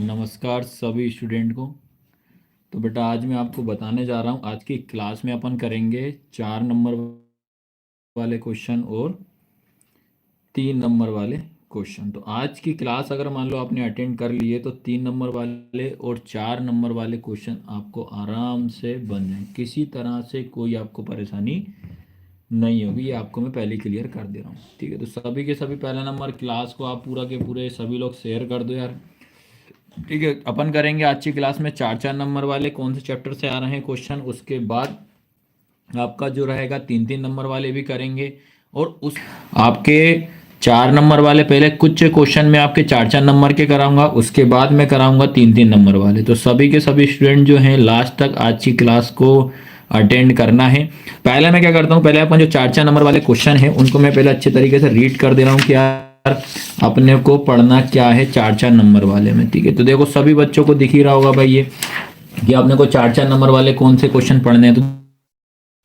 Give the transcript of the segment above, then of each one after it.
नमस्कार सभी स्टूडेंट को। तो बेटा आज मैं आपको बताने जा रहा हूँ, आज की क्लास में अपन करेंगे 4 नंबर वाले क्वेश्चन और 3 नंबर वाले क्वेश्चन। तो आज की क्लास अगर मान लो आपने अटेंड कर लिए तो 3 नंबर वाले और 4 नंबर वाले क्वेश्चन आपको आराम से बन जाए, किसी तरह से कोई आपको परेशानी नहीं होगी। ये आपको मैं पहले क्लियर कर दे रहा हूँ, ठीक है। तो सभी के सभी पहला नंबर क्लास को आप पूरा के पूरे सभी लोग शेयर कर दो यार, ठीक है। अपन करेंगे आज की क्लास में 4 4 नंबर वाले कौन से चैप्टर से आ रहे हैं क्वेश्चन, उसके बाद आपका जो रहेगा 3 3 नंबर वाले भी करेंगे। और उस आपके 4 नंबर वाले पहले कुछ क्वेश्चन में आपके 4 4 नंबर के कराऊंगा, उसके बाद मैं कराऊंगा 3 3 नंबर वाले। तो सभी के सभी स्टूडेंट जो हैं लास्ट तक आज की क्लास को अटेंड करना है। पहले मैं क्या करता हूँ, पहले अपन जो 4 4 नंबर वाले क्वेश्चन है उनको मैं पहले अच्छे तरीके से रीड कर दे रहा हूँ कि यार अपने को पढ़ना क्या है 4 4 नंबर वाले में, ठीक है। तो देखो सभी बच्चों को दिख ही रहा होगा भाई ये कि अपने को 4 4 नंबर वाले कौन से क्वेश्चन पढ़ने हैं। तो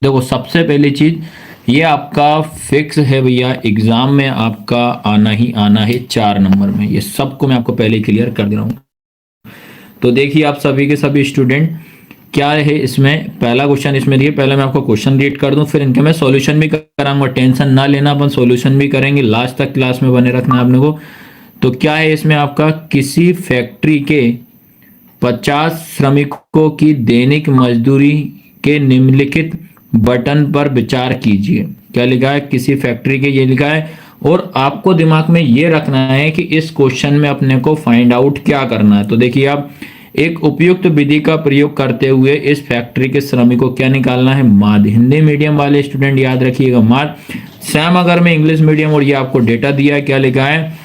देखो सबसे पहली चीज ये आपका फिक्स है भैया, एग्जाम में आपका आना ही आना है 4 नंबर में। ये सबको मैं आपको पहले क्लियर कर दे रहा हूँ। तो देखिए आप सभी के सभी स्टूडेंट क्या है इसमें पहला क्वेश्चन इसमें देखिए, पहले मैं आपको क्वेश्चन रीड कर दूं फिर इनके मैं सॉल्यूशन भी कराऊंगा। टेंशन ना लेना, अपन सॉल्यूशन भी करेंगे, लास्ट तक क्लास में बने रखना आपने को। तो क्या है इसमें आपका, किसी फैक्ट्री के 50 श्रमिकों की दैनिक मजदूरी के निम्नलिखित बटन पर विचार कीजिए। क्या लिखा है, किसी फैक्ट्री के, ये लिखा है। और आपको दिमाग में ये रखना है कि इस क्वेश्चन में अपने को फाइंड आउट क्या करना है। तो देखिए आप एक उपयुक्त विधि का प्रयोग करते हुए इस फैक्ट्री के श्रमिकों को क्या निकालना है, माध्य। हिंदी मीडियम वाले स्टूडेंट याद रखिएगा माध्य। सेम अगर मैं इंग्लिश मीडियम, और ये आपको डेटा दिया है, क्या लिखा है,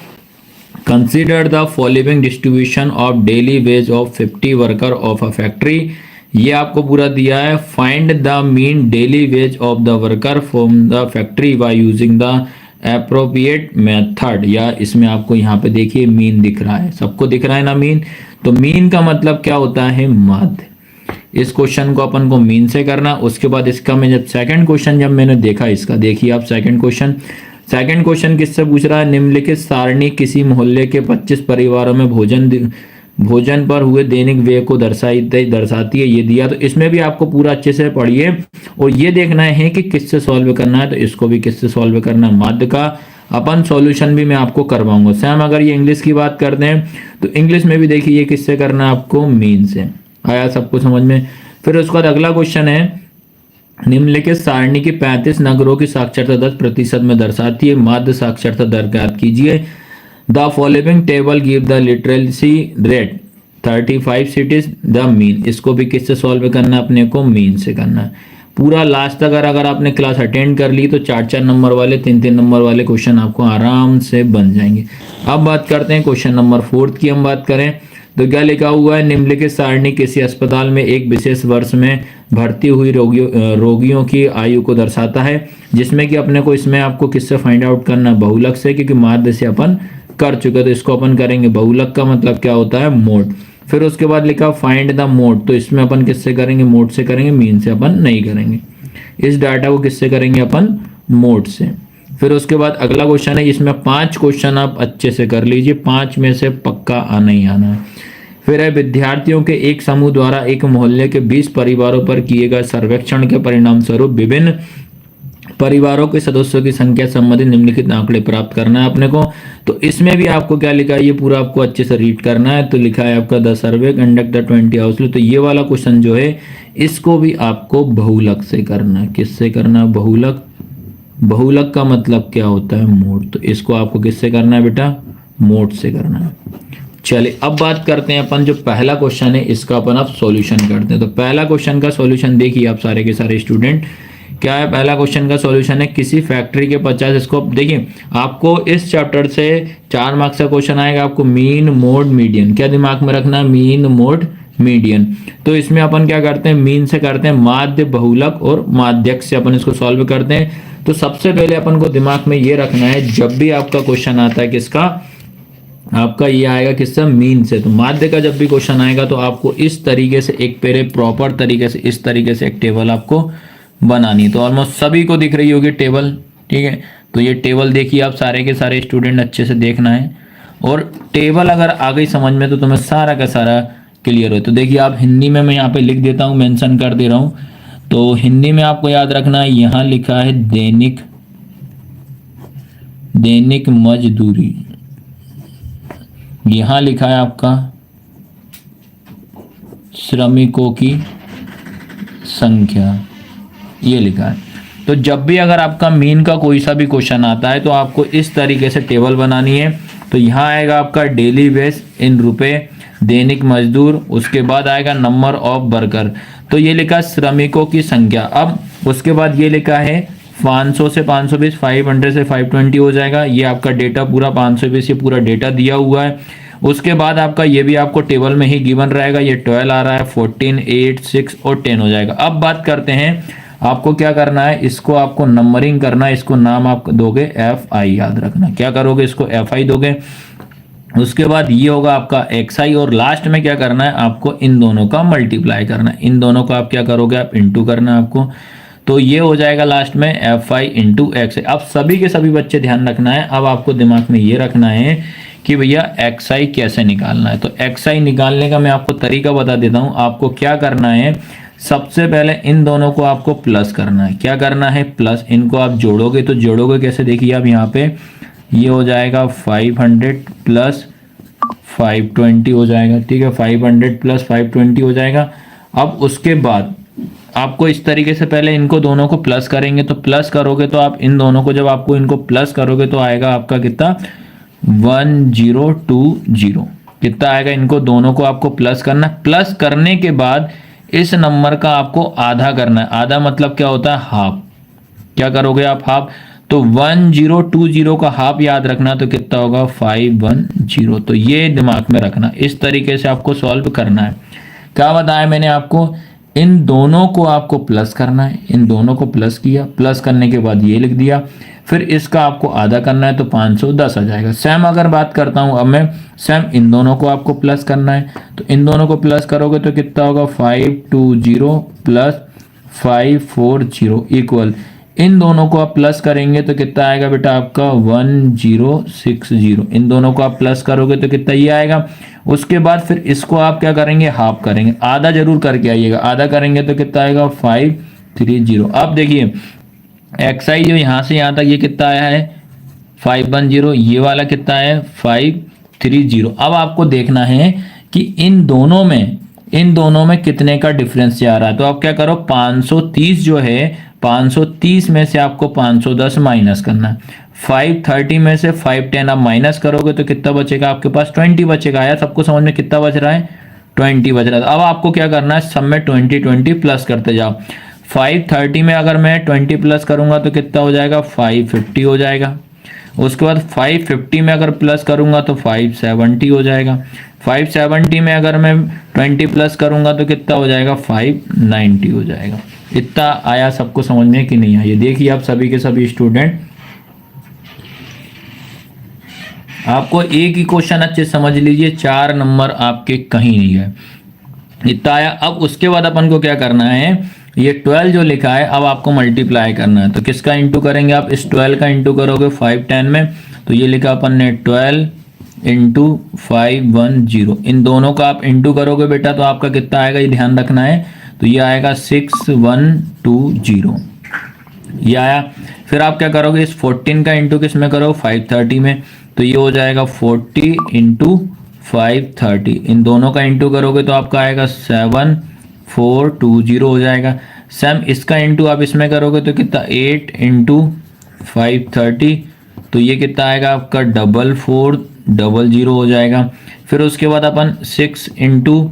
consider the following distribution of daily ways of 50 worker of a factory. ये आपको पूरा दिया है। Find the mean daily ways of the worker from the factory by using the appropriate method. या इसमें आपको यहाँ पे देखिए मीन दिख रहा है, सबको दिख रहा है ना मीन। तो मीन का मतलब क्या होता है, माध्य। इस क्वेश्चन को अपन को मीन से करना। उसके बाद इसका मैं जब सेकंड क्वेश्चन जब मैंने देखा इसका, देखिए आप सेकंड क्वेश्चन किससे पूछ रहा है, निम्नलिखित सारणी किसी मोहल्ले के 25 परिवारों में भोजन पर हुए दैनिक व्यय को दर्शाती है, ये दिया। तो इसमें भी आपको पूरा अच्छे से पढ़िए और ये देखना है कि किससे सॉल्व करना है। तो इसको भी किससे सॉल्व करना है, माध्य का अपन सॉल्यूशन भी मैं आपको करवाऊंगा। सेम अगर ये इंग्लिश की बात करते हैं तो इंग्लिश में भी देखिए ये किससे करना है आपको, मीन से। आया सबको समझ में। फिर उसके बाद अगला क्वेश्चन है, निम्नलिखित सारणी की 35 नगरों की साक्षरता 10% में दर्शाती है, माध्य साक्षरता दर ज्ञात कीजिए। The following table give the literacy rate 35 cities the mean. इसको भी किससे सॉल्व करना है, अपने को मीन से करना है। पूरा लास्ट तक अगर आपने क्लास अटेंड कर ली तो 4 4 नंबर वाले 3 3 नंबर वाले क्वेश्चन आपको आराम से बन जाएंगे। अब बात करते हैं क्वेश्चन नंबर 4 की। हम बात करें तो क्या लिखा हुआ है, निम्नलिखित सारणी किसी अस्पताल में एक विशेष वर्ष में भर्ती हुई रोगियों की आयु को दर्शाता है। जिसमें कि अपने को इसमें आपको किससे फाइंड आउट करना है, बहुलक से, क्योंकि माध्य से अपन कर चुके। तो इसको अपन करेंगे बहुलक का मतलब क्या होता है, मोड। फिर उसके बाद लिखा फाइंड द मोड। तो इसमें अपन किससे करेंगे, मोड से करेंगे, मीन से अपन नहीं करेंगे। इस डाटा को किससे करेंगे अपन, मोड से। फिर उसके बाद अगला क्वेश्चन है, इसमें 5 क्वेश्चन आप अच्छे से कर लीजिए, 5 में से पक्का आना ही आना है। फिर है, विद्यार्थियों के एक समूह द्वारा एक मोहल्ले के 20 परिवारों पर किए गए सर्वेक्षण के परिणाम स्वरूप विभिन्न परिवारों के सदस्यों की संख्या संबंधित निम्नलिखित आंकड़े प्राप्त करना है अपने को। तो इसमें भी आपको क्या लिखा है, ये पूरा आपको अच्छे से रीड करना है। तो लिखा है आपका the survey conduct the 20 house. तो ये वाला क्वेश्चन जो है इसको भी आपको बहुलक से करना है। किससे करना है, बहुलक। बहुलक का मतलब क्या होता है, मोड। तो इसको आपको किससे करना है बेटा, मोड से करना है। चलिए अब बात करते हैं अपन जो पहला क्वेश्चन है इसका अपन अब सॉल्यूशन करते हैं। तो पहला क्वेश्चन का सॉल्यूशन देखिए आप सारे के सारे स्टूडेंट, क्या है पहला क्वेश्चन का सॉल्यूशन है, किसी फैक्ट्री के 50, इसको देखिए आपको इस चैप्टर से 4 मार्क्स का क्वेश्चन आएगा। आपको मीन मोड मीडियन क्या दिमाग में रखना है, मीन मोड मीडियन। तो इसमें अपन क्या करते हैं, मीन से करते हैं, माध्य बहुलक और माध्यक से अपन इसको सॉल्व करते हैं। तो सबसे पहले अपन को दिमाग में ये रखना है, जब भी आपका क्वेश्चन आता है किसका, आपका ये आएगा किससे, मीन से। तो माध्य का जब भी क्वेश्चन आएगा तो आपको इस तरीके से एक पेरे प्रॉपर तरीके से इस तरीके से एक टेबल आपको बनानी है। तो ऑलमोस्ट सभी को दिख रही होगी टेबल, ठीक है। तो ये टेबल देखिए आप सारे के सारे स्टूडेंट अच्छे से देखना है। और टेबल अगर आ गई समझ में तो तुम्हें सारा का सारा क्लियर हो। तो देखिए आप हिंदी में मैं यहाँ पे लिख देता हूँ, मेंशन कर दे रहा हूँ। तो हिंदी में आपको याद रखना है, यहाँ लिखा है दैनिक मजदूरी, यहाँ लिखा है आपका श्रमिकों की संख्या, ये लिखा है। तो जब भी अगर आपका मीन का कोई सा भी क्वेश्चन आता है तो आपको इस तरीके से टेबल बनानी है। तो यहाँ आएगा आपका डेली बेस इन रुपए, दैनिक मजदूर, उसके बाद आएगा नंबर ऑफ वर्कर, तो ये लिखा श्रमिकों की संख्या। अब उसके बाद ये लिखा है 500 से 520, 500 से 520 हो जाएगा। ये आपका डेटा पूरा 520 ये पूरा डेटा दिया हुआ है। उसके बाद आपका ये भी आपको टेबल में ही गिवन रहेगा, ये 12 आ रहा है, 14, 8, 6 और 10 हो जाएगा। अब बात करते हैं आपको क्या करना है, इसको आपको नंबरिंग करना है, इसको नाम आप दोगे FI, याद रखना क्या करोगे, इसको FI दोगे। उसके बाद ये होगा आपका XI और लास्ट में क्या करना है, आपको इन दोनों का मल्टीप्लाई करना है। इन दोनों को आप क्या करोगे, आप इंटू करना है आपको। तो ये हो जाएगा लास्ट में FI इंटू XI। अब सभी के सभी बच्चे ध्यान रखना है, अब आपको दिमाग में ये रखना है कि भैया XI कैसे निकालना है। तो XI निकालने का मैं आपको तरीका बता देता हूँ। आपको क्या करना है, सबसे पहले इन दोनों को आपको प्लस करना है। क्या करना है, प्लस। इनको आप जोड़ोगे, तो जोड़ोगे कैसे, देखिए आप यहाँ पे ये हो जाएगा 500 प्लस 520 हो जाएगा, ठीक है, 500 प्लस 520 हो जाएगा। अब उसके बाद आपको इस तरीके से पहले इनको दोनों को प्लस करेंगे। तो प्लस करोगे तो आप इन दोनों को जब आपको इनको प्लस करोगे तो आएगा आपका कितना, 1020। कितना आएगा, इनको दोनों को आपको प्लस करना। प्लस करने के बाद इस नंबर का आपको आधा करना है। आधा मतलब क्या होता है, हाफ। क्या करोगे आप, हाफ। तो 1020 का हाफ याद रखना, तो कितना होगा, 510। तो ये दिमाग में रखना, इस तरीके से आपको सॉल्व करना है। क्या बताया मैंने आपको, इन दोनों को आपको प्लस करना है। इन दोनों को प्लस किया, प्लस करने के बाद ये लिख दिया, फिर इसका आपको आधा करना है तो 510 आ जाएगा। सेम अगर बात करता हूं अब मैं, सेम इन दोनों को आपको प्लस करना है। तो इन दोनों को प्लस करोगे तो कितना होगा, 520 प्लस 540 इक्वल, इन दोनों को आप प्लस करेंगे तो कितना आएगा बेटा आपका 1060। इन दोनों को आप प्लस करोगे तो कितना ये आएगा। उसके बाद फिर इसको आप क्या करेंगे, हाफ करेंगे। आधा जरूर करके आइएगा, आधा करेंगे तो कितना आएगा 530। अब देखिए XI जो यहाँ से यहाँ तक ये कितना आया है 510, ये वाला कितना है 530। अब आपको देखना है कि इन दोनों में कितने का डिफरेंस जा रहा है। तो आप क्या करो, 530 जो है, 530 में से आपको 510 माइनस करना है। 530 में से 510 आप माइनस करोगे तो कितना बचेगा आपके पास, 20 बचेगा। आया सबको समझ में, कितना बच रहा है, 20 बच रहा है। अब आपको क्या करना है, सब में 20 प्लस करते जाओ। 530 में अगर मैं 20 प्लस करूंगा तो कितना हो जाएगा, 550 हो जाएगा। उसके बाद 550 में अगर प्लस करूंगा तो 570 हो जाएगा। 570 में अगर मैं 20 प्लस करूंगा तो कितना हो जाएगा, 590 हो जाएगा। इतना आया सबको समझ में कि नहीं आया, ये देखिए आप सभी के सभी स्टूडेंट, आपको एक ही क्वेश्चन अच्छे समझ लीजिए, 4 नंबर आपके कहीं नहीं है। इतना आया। अब उसके बाद अपन को क्या करना है, ये 12 जो लिखा है अब आपको मल्टीप्लाई करना है। तो किसका इंटू करेंगे आप, इस 12 का इंटू करोगे 510 में। तो ये लिखा अपन ने 12 इंटू 510, इन दोनों का आप इंटू करोगे बेटा तो आपका कितना आएगा, ये ध्यान रखना है। तो ये आएगा 6120, ये आया। फिर आप क्या करोगे, इस 14 का इंटू किस में करो, 530 में। तो ये हो जाएगा 40 इंटू 530, इन दोनों का इंटू करोगे तो आपका आएगा 7420 हो जाएगा। सेम इसका इंटू आप इसमें करोगे तो कितना, 8 इंटू 530, तो ये कितना आएगा आपका 4400 हो जाएगा। फिर उसके बाद अपन 6 इंटू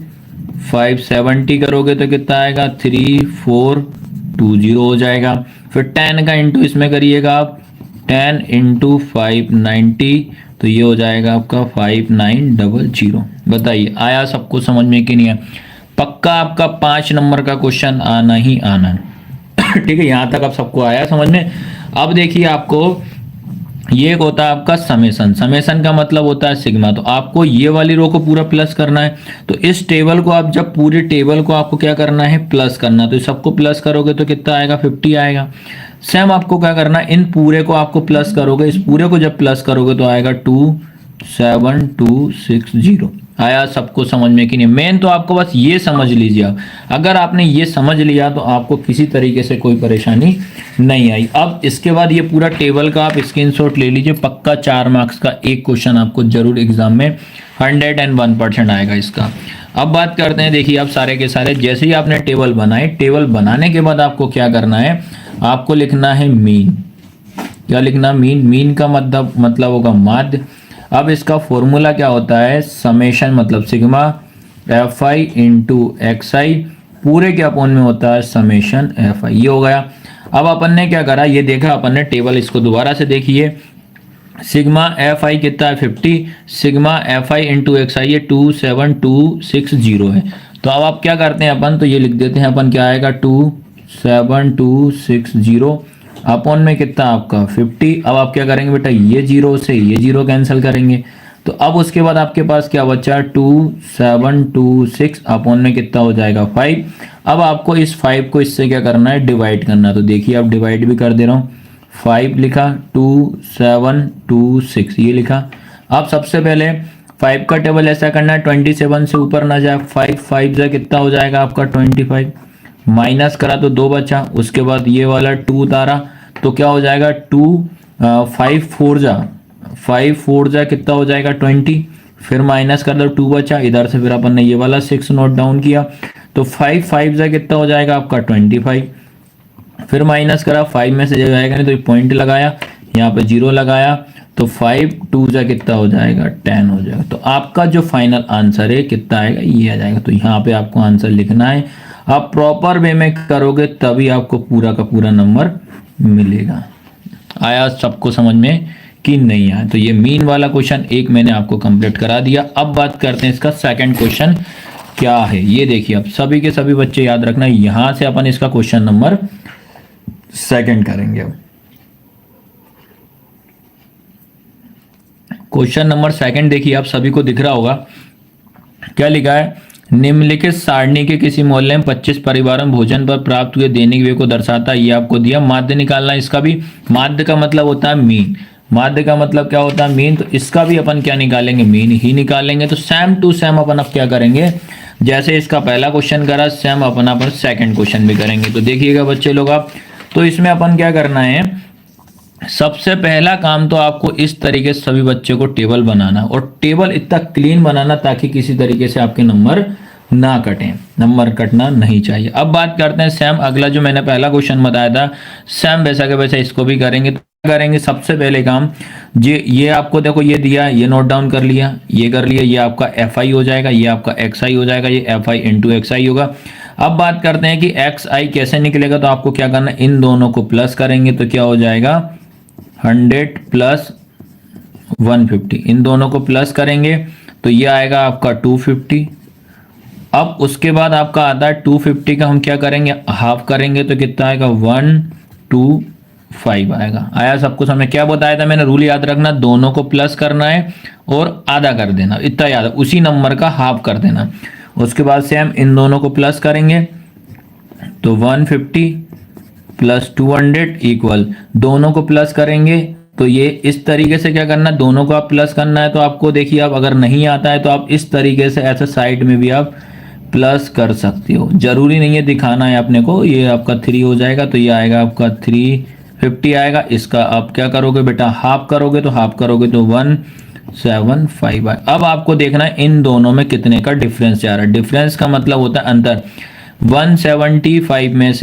570 करोगे तो कितना आएगा, 3420 हो जाएगा। फिर 10 का इंटू इसमें करिएगा आप, 10 इंटू 590, तो ये हो जाएगा आपका 5900। बताइए आया सबको समझ में कि नहीं है। पक्का आपका 5 नंबर का क्वेश्चन आना ही आना है। ठीक है, यहाँ तक आप सबको आया समझ में। अब देखिए आपको ये होता है आपका समेशन। समेशन का मतलब होता है सिग्मा। तो आपको ये वाली रो को पूरा प्लस करना है। तो इस टेबल को आप जब पूरी टेबल को आपको क्या करना है, प्लस करना। तो सबको प्लस करोगे तो कितना आएगा, 50 आएगा। सेम आपको क्या करना है, इन पूरे को आपको प्लस करोगे, इस पूरे को जब प्लस करोगे तो आएगा 7260। आया सबको समझ में कि नहीं? मेन तो आपको बस ये समझ लीजिए आप, अगर आपने ये समझ लिया तो आपको किसी तरीके से कोई परेशानी नहीं आई। अब इसके बाद ये पूरा टेबल का आप स्क्रीनशॉट ले लीजिए, पक्का 4 मार्क्स का एक क्वेश्चन आपको जरूर एग्जाम में 101% आएगा इसका। अब बात करते हैं, देखिए आप सारे के सारे जैसे ही आपने टेबल बनाए, टेबल बनाने के बाद आपको क्या करना है, आपको लिखना है मीन। क्या लिखना? मीन। मीन का मतलब होगा माध्य। अब इसका फॉर्मूला क्या होता है, समेशन मतलब sigma F I into X I पूरे के अपॉन में होता है समेशन एफ आई। ये हो गया। अब अपन ने क्या करा, ये देखा अपन ने टेबल, इसको दोबारा से देखिए, सिग्मा एफ आई कितना है 50, sigma F I into X I ये 27260 है। तो अब आप क्या करते हैं अपन, तो ये लिख देते हैं अपन, क्या आएगा 27260 अपॉन में कितना आपका 50। अब आप क्या करेंगे बेटा, ये जीरो से ये जीरो कैंसिल करेंगे, तो अब उसके बाद आपके पास क्या बचा 2726 अपॉन में कितना हो जाएगा 5। अब आपको इस 5 को इससे क्या करना है, डिवाइड करना। तो देखिए आप डिवाइड भी कर दे रहा हूँ, 5 लिखा, 2726 ये लिखा। अब सबसे पहले 5 का टेबल ऐसा करना है 27 से ऊपर ना जाए, 5 से कितना हो जाएगा आपका 25, माइनस करा तो 2 बचा, उसके बाद ये वाला 2 उतारा तो क्या हो जाएगा 5 4 जा कितना हो जाएगा 20, फिर माइनस कर दो 2 बचा, इधर से फिर अपन ने ये वाला 6 नोट डाउन किया, तो 5 जा कितना हो जाएगा आपका 25, फिर माइनस करा 5 में से जाएगा नहीं तो पॉइंट लगाया, यहाँ पे 0 लगाया, तो 5 2 जा कितना हो जाएगा 10 हो जाएगा। तो आपका जो फाइनल आंसर है कितना आएगा, ये आ जाएगा। तो यहाँ पे आपको आंसर लिखना है, आप प्रॉपर वे में करोगे तभी आपको पूरा का पूरा नंबर मिलेगा। आया सबको समझ में कि नहीं आया? तो ये मीन वाला क्वेश्चन एक मैंने आपको कंप्लीट करा दिया। अब बात करते हैं इसका सेकंड क्वेश्चन क्या है। ये देखिए अब सभी के सभी बच्चे याद रखना, यहां से अपन इसका क्वेश्चन नंबर सेकंड करेंगे। क्वेश्चन नंबर सेकंड देखिए आप सभी को दिख रहा होगा, क्या लिखा है, निम्नलिखित सारणी के किसी मोहल्ले में 25 परिवारों में भोजन पर प्राप्त हुए दैनिक व्यय को दर्शाता है। ये आपको दिया, माध्य निकालना है इसका भी। माध्य का मतलब होता है मीन, माध्य का मतलब क्या होता है मीन, तो इसका भी अपन क्या निकालेंगे, मीन ही निकालेंगे। तो सेम टू सेम अपन अब क्या करेंगे, जैसे इसका पहला क्वेश्चन करा सेम अपन अपन सेकंड क्वेश्चन भी करेंगे। तो देखिएगा बच्चे लोग आप, तो इसमें अपन क्या करना है, सबसे पहला काम तो आपको इस तरीके से सभी बच्चे को टेबल बनाना, और टेबल इतना क्लीन बनाना ताकि किसी तरीके से आपके नंबर ना कटें, नंबर कटना नहीं चाहिए। अब बात करते हैं सेम अगला जो मैंने पहला क्वेश्चन बताया था, सेम वैसा के वैसा इसको भी करेंगे। तो करेंगे सबसे पहले काम, ये आपको देखो ये दिया, ये नोट डाउन कर लिया, ये कर लिया, ये आपका एफ आई हो जाएगा, ये आपका एक्स आई हो जाएगा, ये एफ आई इंटू एक्स आई होगा। अब बात करते हैं कि एक्स आई कैसे निकलेगा, तो आपको क्या करना है, इन दोनों को प्लस करेंगे तो क्या हो जाएगा 100 प्लस 150, इन दोनों को प्लस करेंगे तो ये आएगा आपका 250। अब उसके बाद आपका आता है 250 का हम क्या करेंगे, हाफ करेंगे तो कितना आएगा 125 आएगा। आया सबको समझ? क्या बताया था मैंने, रूल याद रखना, दोनों को प्लस करना है और आधा कर देना, इतना याद, उसी नंबर का हाफ कर देना। उसके बाद सेम इन दोनों को प्लस करेंगे तो 150 प्लस 200 इक्वल, दोनों को प्लस करेंगे तो ये इस तरीके से क्या करना है, दोनों को आप प्लस करना है। तो आपको देखिए आप अगर नहीं आता है तो आप इस तरीके से ऐसे साइड में भी आप प्लस कर सकते हो, जरूरी नहीं है दिखाना है अपने को। ये आपका 3 हो जाएगा तो ये आएगा आपका 350 आएगा। इसका आप क्या करोगे बेटा, हाफ करोगे तो 175 आएगा। अब आपको देखना है इन दोनों में कितने का डिफरेंस जा रहा है। डिफरेंस का मतलब होता है अंतर। 175 में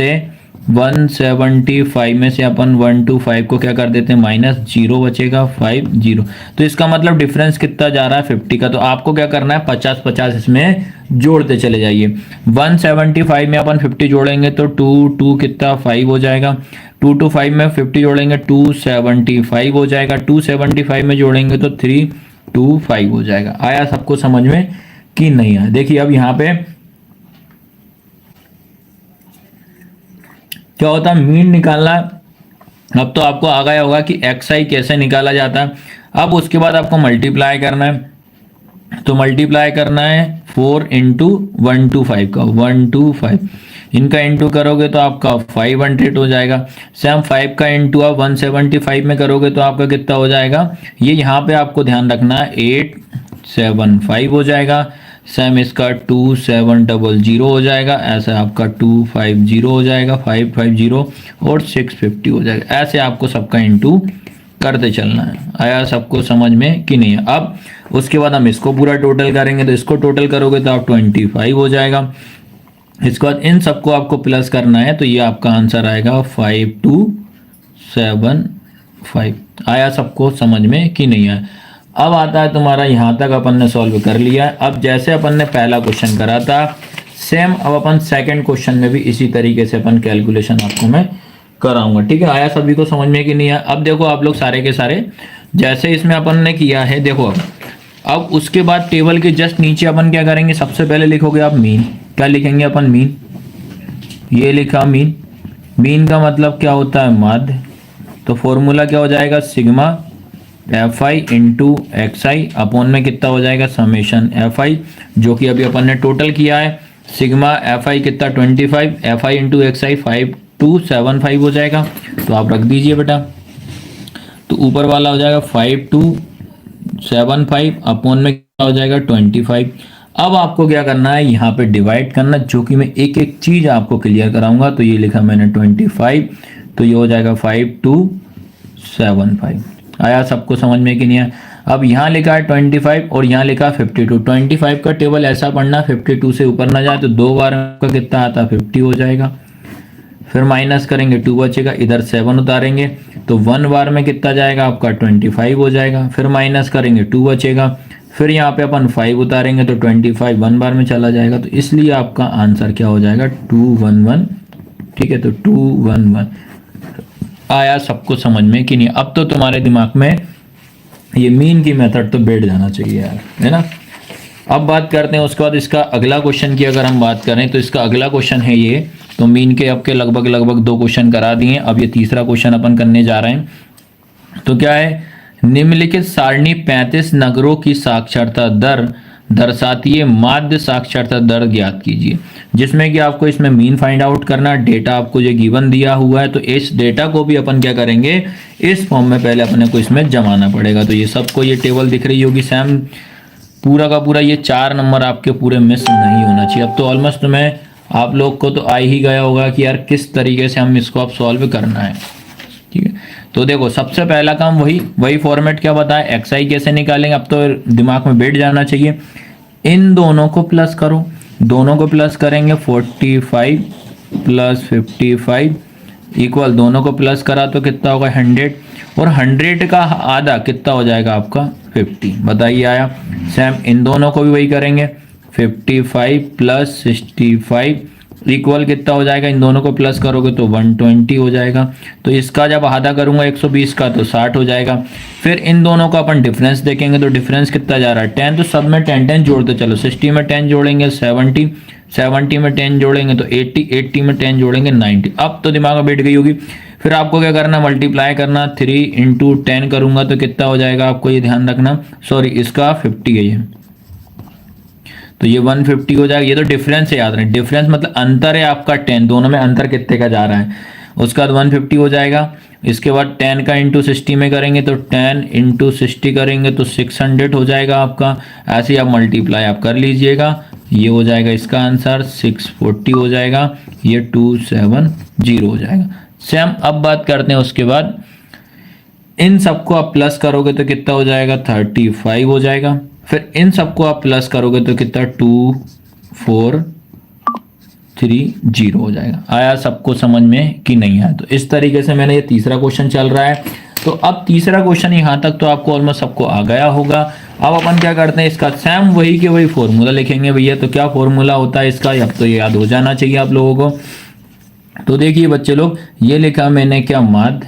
से अपन 125 को क्या कर देते हैं, माइनस, 0 बचेगा 50। तो इसका मतलब डिफरेंस कितना जा रहा है 50 का। तो आपको क्या करना है 50-50 इसमें जोड़ते चले जाइए। 175 में अपन 50 जोड़ेंगे तो 2 कितना 5 हो जाएगा, 2 5 में 50 जोड़ेंगे 275 हो जाएगा, 275 में जोड़ेंगे तो 325 हो जाएगा। आया सबको समझ में कि नहीं आया? देखिए अब यहाँ पे क्या होता है, मीन निकालना। अब तो आपको आ गया होगा कि एक्स आई कैसे निकाला जाता है। अब उसके बाद आपको मल्टीप्लाई करना है, तो मल्टीप्लाई करना है 4 इंटू 125 का, 125 इनका इंटू करोगे तो आपका 500 हो जाएगा। सेम 5 का इंटू आप 175 में करोगे तो आपका कितना हो जाएगा, ये यहाँ पे आपको ध्यान रखना है 875 हो जाएगा। सेम इसका 2700 हो जाएगा, ऐसा आपका 250 हो जाएगा, 550 और 650 हो जाएगा। ऐसे आपको सबका इंटू करते चलना है। आया सबको समझ में कि नहीं है? अब उसके बाद हम इसको पूरा टोटल करेंगे, तो इसको टोटल करोगे तो आप 25 हो जाएगा। इसके बाद इन सबको आपको प्लस करना है, तो ये आपका आंसर आएगा 5275। आया सबको समझ में कि नहीं आया? अब आता है तुम्हारा, यहाँ तक अपन ने सॉल्व कर लिया है। अब जैसे अपन ने पहला क्वेश्चन करा था सेम, अब अपन सेकंड क्वेश्चन में भी इसी तरीके से अपन कैलकुलेशन आपको मैं कराऊंगा। ठीक है, आया सभी को समझ में कि नहीं आया? अब देखो आप लोग सारे के सारे जैसे इसमें अपन ने किया है, देखो अब उसके बाद टेबल के जस्ट नीचे अपन क्या करेंगे, सबसे पहले लिखोगे आप मीन। क्या लिखेंगे अपन? मीन। ये लिखा मीन। मीन का मतलब क्या होता है? माध्य। तो फॉर्मूला क्या हो जाएगा? Sigma F I into X I upon में कितना हो जाएगा? समेशन एफ आई, जो कि अभी अपन ने टोटल किया है। सिग्मा एफ आई कितना? 25, एफ आई इंटू एक्स आई 5275 हो जाएगा। तो आप रख दीजिए बेटा, तो ऊपर वाला हो जाएगा 5275 अपॉन में क्या हो जाएगा? 25। अब आपको क्या करना है, यहाँ पे डिवाइड करना, जो कि मैं एक एक चीज आपको क्लियर कराऊंगा। तो ये लिखा मैंने 25, तो ये हो जाएगा 5275। आया सबको समझ में कि नहीं आया? अब यहाँ लिखा है 25 और यहाँ लिखा है 52। 25 का टेबल ऐसा पढ़ना 52 से ऊपर ना जाए, तो 2 बार का कितना आता है? 50 हो जाएगा। फिर माइनस करेंगे 2 बचेगा, इधर 7 उतारेंगे तो 1 बार में कितना जाएगा आपका? 25 हो जाएगा। फिर माइनस करेंगे 2 बचेगा, फिर यहाँ पे अपन 5 उतारेंगे तो 25 1 बार में चला जाएगा। तो इसलिए आपका आंसर क्या हो जाएगा? 211। ठीक है, तो 211। आया सबको समझ में कि नहीं? अब तो तुम्हारे दिमाग में ये मीन की मेथड तो बैठ जाना चाहिए यार, है ना? अब बात करते हैं उसके बाद इसका अगला क्वेश्चन की अगर हम बात करें तो इसका अगला क्वेश्चन है ये। तो मीन के आपके लगभग 2 क्वेश्चन करा दिए। अब ये तीसरा क्वेश्चन अपन करने जा रहे हैं। तो क्या है? निम्नलिखित सारणी 35 नगरों की साक्षरता दर दर्शाती है, माध्य साक्षरता दर ज्ञात कीजिए। जिसमें कि आपको इसमें मीन फाइंड आउट करना, डेटा आपको ये गिवन दिया हुआ है, तो इस डेटा को भी अपन क्या करेंगे, इस फॉर्म में पहले अपने को इसमें जमाना पड़ेगा। तो ये सबको ये टेबल दिख रही होगी सैम, पूरा का पूरा ये 4 नंबर आपके पूरे मिस नहीं होना चाहिए। अब तो ऑलमोस्ट तुम्हें आप लोग को तो आ ही गया होगा कि यार किस तरीके से हम इसको अब सॉल्व करना है। ठीक है, तो देखो सबसे पहला काम वही फॉर्मेट क्या बताया, एक्स आई कैसे निकालेंगे, अब तो दिमाग में बैठ जाना चाहिए। इन दोनों को प्लस करो, दोनों को प्लस करेंगे 45 प्लस 55 इक्वल, दोनों को प्लस करा तो कितना होगा 100, और 100 का आधा कितना हो जाएगा आपका 50। बताइए आया? सेम इन दोनों को भी वही करेंगे, 55 प्लस 65 इक्वल कितना हो जाएगा, इन दोनों को प्लस करोगे तो 120 हो जाएगा। तो इसका जब आधा करूंगा 120 का तो 60 हो जाएगा। फिर इन दोनों का अपन डिफरेंस देखेंगे तो डिफरेंस कितना जा रहा है 10, तो सब में 10 10 जोड़ते चलो। 60 में 10 जोड़ेंगे 70, 70 में 10 जोड़ेंगे तो 80, 80 में 10 जोड़ेंगे 90। अब तो दिमाग में बैठ गई होगी। फिर आपको क्या करना, मल्टीप्लाई करना, 3 इंटू 10 करूंगा तो कितना हो जाएगा, आपको ये ध्यान रखना, सॉरी इसका 50 है ये, तो ये 150 हो जाएगा। ये तो डिफरेंस है, याद रहे डिफरेंस मतलब अंतर है आपका 10, दोनों में अंतर कितने का जा रहा है। उसका 150 हो जाएगा। इसके बाद 10 का इंटू 60 में करेंगे तो 10 इंटू 60 करेंगे तो 600 हो जाएगा आपका। ऐसे ही आप मल्टीप्लाई आप कर लीजिएगा, ये हो जाएगा इसका आंसर 640 हो जाएगा, ये 270 हो जाएगा। सेम अब बात करते हैं उसके बाद, इन सबको आप प्लस करोगे तो कितना हो जाएगा 35 हो जाएगा। फिर इन सबको आप प्लस करोगे तो कितना 2430 हो जाएगा। आया सबको समझ में कि नहीं आया? तो इस तरीके से मैंने ये तीसरा क्वेश्चन चल रहा है। तो अब तीसरा क्वेश्चन यहाँ तक तो आपको ऑलमोस्ट सबको आ गया होगा। अब अपन क्या करते हैं, इसका सेम वही के वही फॉर्मूला लिखेंगे भैया। तो क्या फॉर्मूला होता है इसका, अब तो ये याद हो जाना चाहिए आप लोगों को। तो देखिए बच्चे लोग, ये लिखा मैंने क्या, माध्य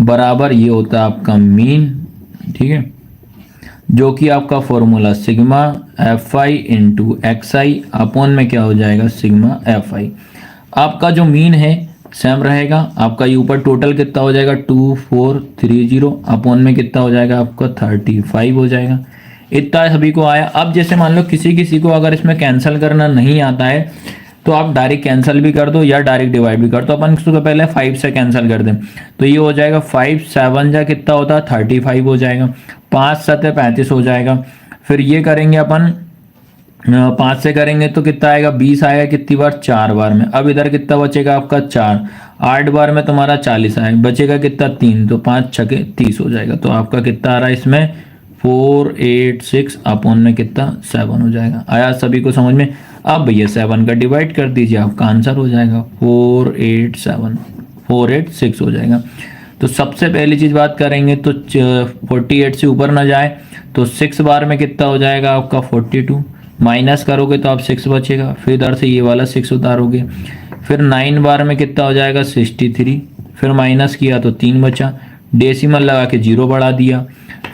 बराबर ये होता है आपका मीन, ठीक है, जो कि आपका formula sigma F I into X I upon में क्या हो जाएगा सिग्मा एफ आई। आपका जो मीन है सेम रहेगा, आपका ये ऊपर टोटल कितना हो जाएगा 2430 अपॉन में कितना हो जाएगा आपका 35 हो जाएगा। इतना सभी को आया। अब जैसे मान लो किसी किसी को अगर इसमें कैंसिल करना नहीं आता है तो आप डायरेक्ट कैंसिल भी कर दो या डायरेक्ट डिवाइड भी कर दो। अपन इसको पहले 5 से कैंसिल कर दें तो ये हो जाएगा 5 7 जा कितना होता है 35 हो जाएगा, 5 7 35 हो जाएगा। फिर ये करेंगे अपन 5 से करेंगे तो कितना आएगा 20 आएगा, कितनी बार 4 बार में। अब इधर कितना बचेगा आपका 4, 8 बार में तुम्हारा 40 आएगा, बचेगा कितना 3, तो 5 छके 30 हो जाएगा। तो आपका कितना आ रहा है इसमें 486 अपॉन में कितना 7 हो जाएगा। आया सभी को समझ में। अब भैया 7 का डिवाइड कर दीजिए, आपका आंसर हो जाएगा 486 हो जाएगा। तो सबसे पहली चीज बात करेंगे तो 48 से ऊपर ना जाए, तो 6 बार में कितना हो जाएगा आपका 42, माइनस करोगे तो आप 6 बचेगा, फिर इधर से ये वाला 6 उतारोगे, फिर 9 बार में कितना हो जाएगा 63, फिर माइनस किया तो 3 बचा, डेसिमल लगा के 0 बढ़ा दिया,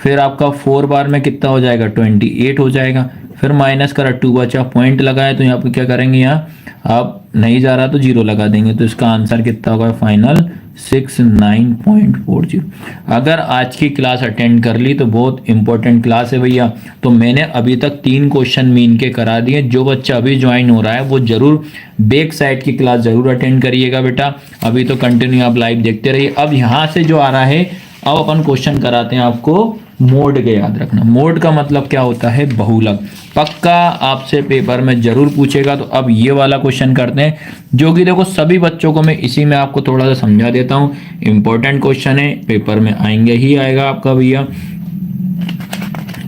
फिर आपका 4 बार में कितना हो जाएगा 28 हो जाएगा, फिर माइनस करा 2 बचा, पॉइंट लगाया तो यहाँ पे क्या करेंगे, यहाँ आप नहीं जा रहा तो 0 लगा देंगे। तो इसका आंसर कितना होगा फाइनल 69.40। अगर आज की क्लास अटेंड कर ली तो बहुत इंपॉर्टेंट क्लास है भैया। तो मैंने अभी तक 3 क्वेश्चन मीन के करा दिए। जो बच्चा अभी ज्वाइन हो रहा है वो जरूर बैक साइड की क्लास जरूर अटेंड करिएगा बेटा। अभी तो कंटिन्यू आप लाइव देखते रहिए। अब यहाँ से जो आ रहा है, अब अपन क्वेश्चन कराते हैं आपको मोड के। याद रखना मोड का मतलब क्या होता है, बहुलक। पक्का आपसे पेपर में जरूर पूछेगा। तो अब ये वाला क्वेश्चन करते हैं, जो कि देखो सभी बच्चों को मैं इसी में आपको थोड़ा सा समझा देता हूँ। इंपॉर्टेंट क्वेश्चन है, पेपर में आएंगे ही आएगा आपका भैया,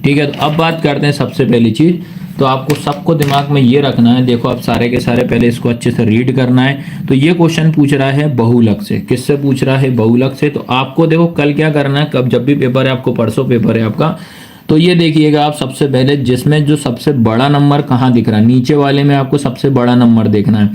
ठीक है। तो अब बात करते हैं सबसे पहली चीज, तो आपको सबको दिमाग में ये रखना है। देखो आप सारे के सारे पहले इसको अच्छे से रीड करना है। तो ये क्वेश्चन पूछ रहा है बहुलक से। किससे पूछ रहा है, बहुलक से। तो आपको देखो कल क्या करना है, कब जब भी पेपर है, आपको परसों पेपर है आपका, तो ये देखिएगा आप सबसे पहले जिसमें जो सबसे बड़ा नंबर कहाँ दिख रहा है, नीचे वाले में आपको सबसे बड़ा नंबर देखना है।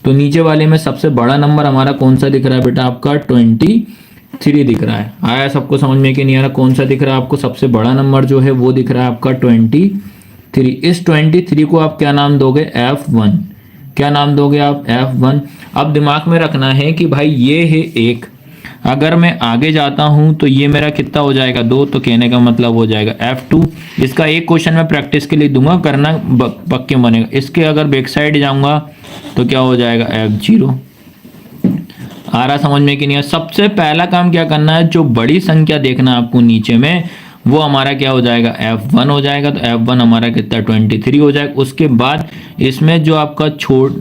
तो नीचे वाले में सबसे बड़ा नंबर हमारा कौन सा दिख रहा है बेटा, आपका 23 दिख रहा है। आया सबको समझ में कि नहीं आ रहा, कौन सा दिख रहा है आपको सबसे बड़ा नंबर जो है वो दिख रहा है आपका 23। इस 23 को आप क्या नाम दोगे, F1। क्या नाम दोगे आप, F1। अब दिमाग में रखना है कि भाई ये है 1, अगर मैं आगे जाता हूं तो ये मेरा कितना हो जाएगा 2, तो कहने का मतलब हो जाएगा F2। इसका एक क्वेश्चन मैं प्रैक्टिस के लिए दूंगा, करना पक्के बनेगा। इसके अगर बैक साइड जाऊंगा तो क्या हो जाएगा F0। आ रहा समझ में कि नहीं। सबसे पहला काम क्या करना है, जो बड़ी संख्या देखना आपको नीचे में, वो हमारा क्या हो जाएगा F1 हो जाएगा। तो F1 हमारा कितना 23 हो जाएगा। उसके बाद इसमें जो आपका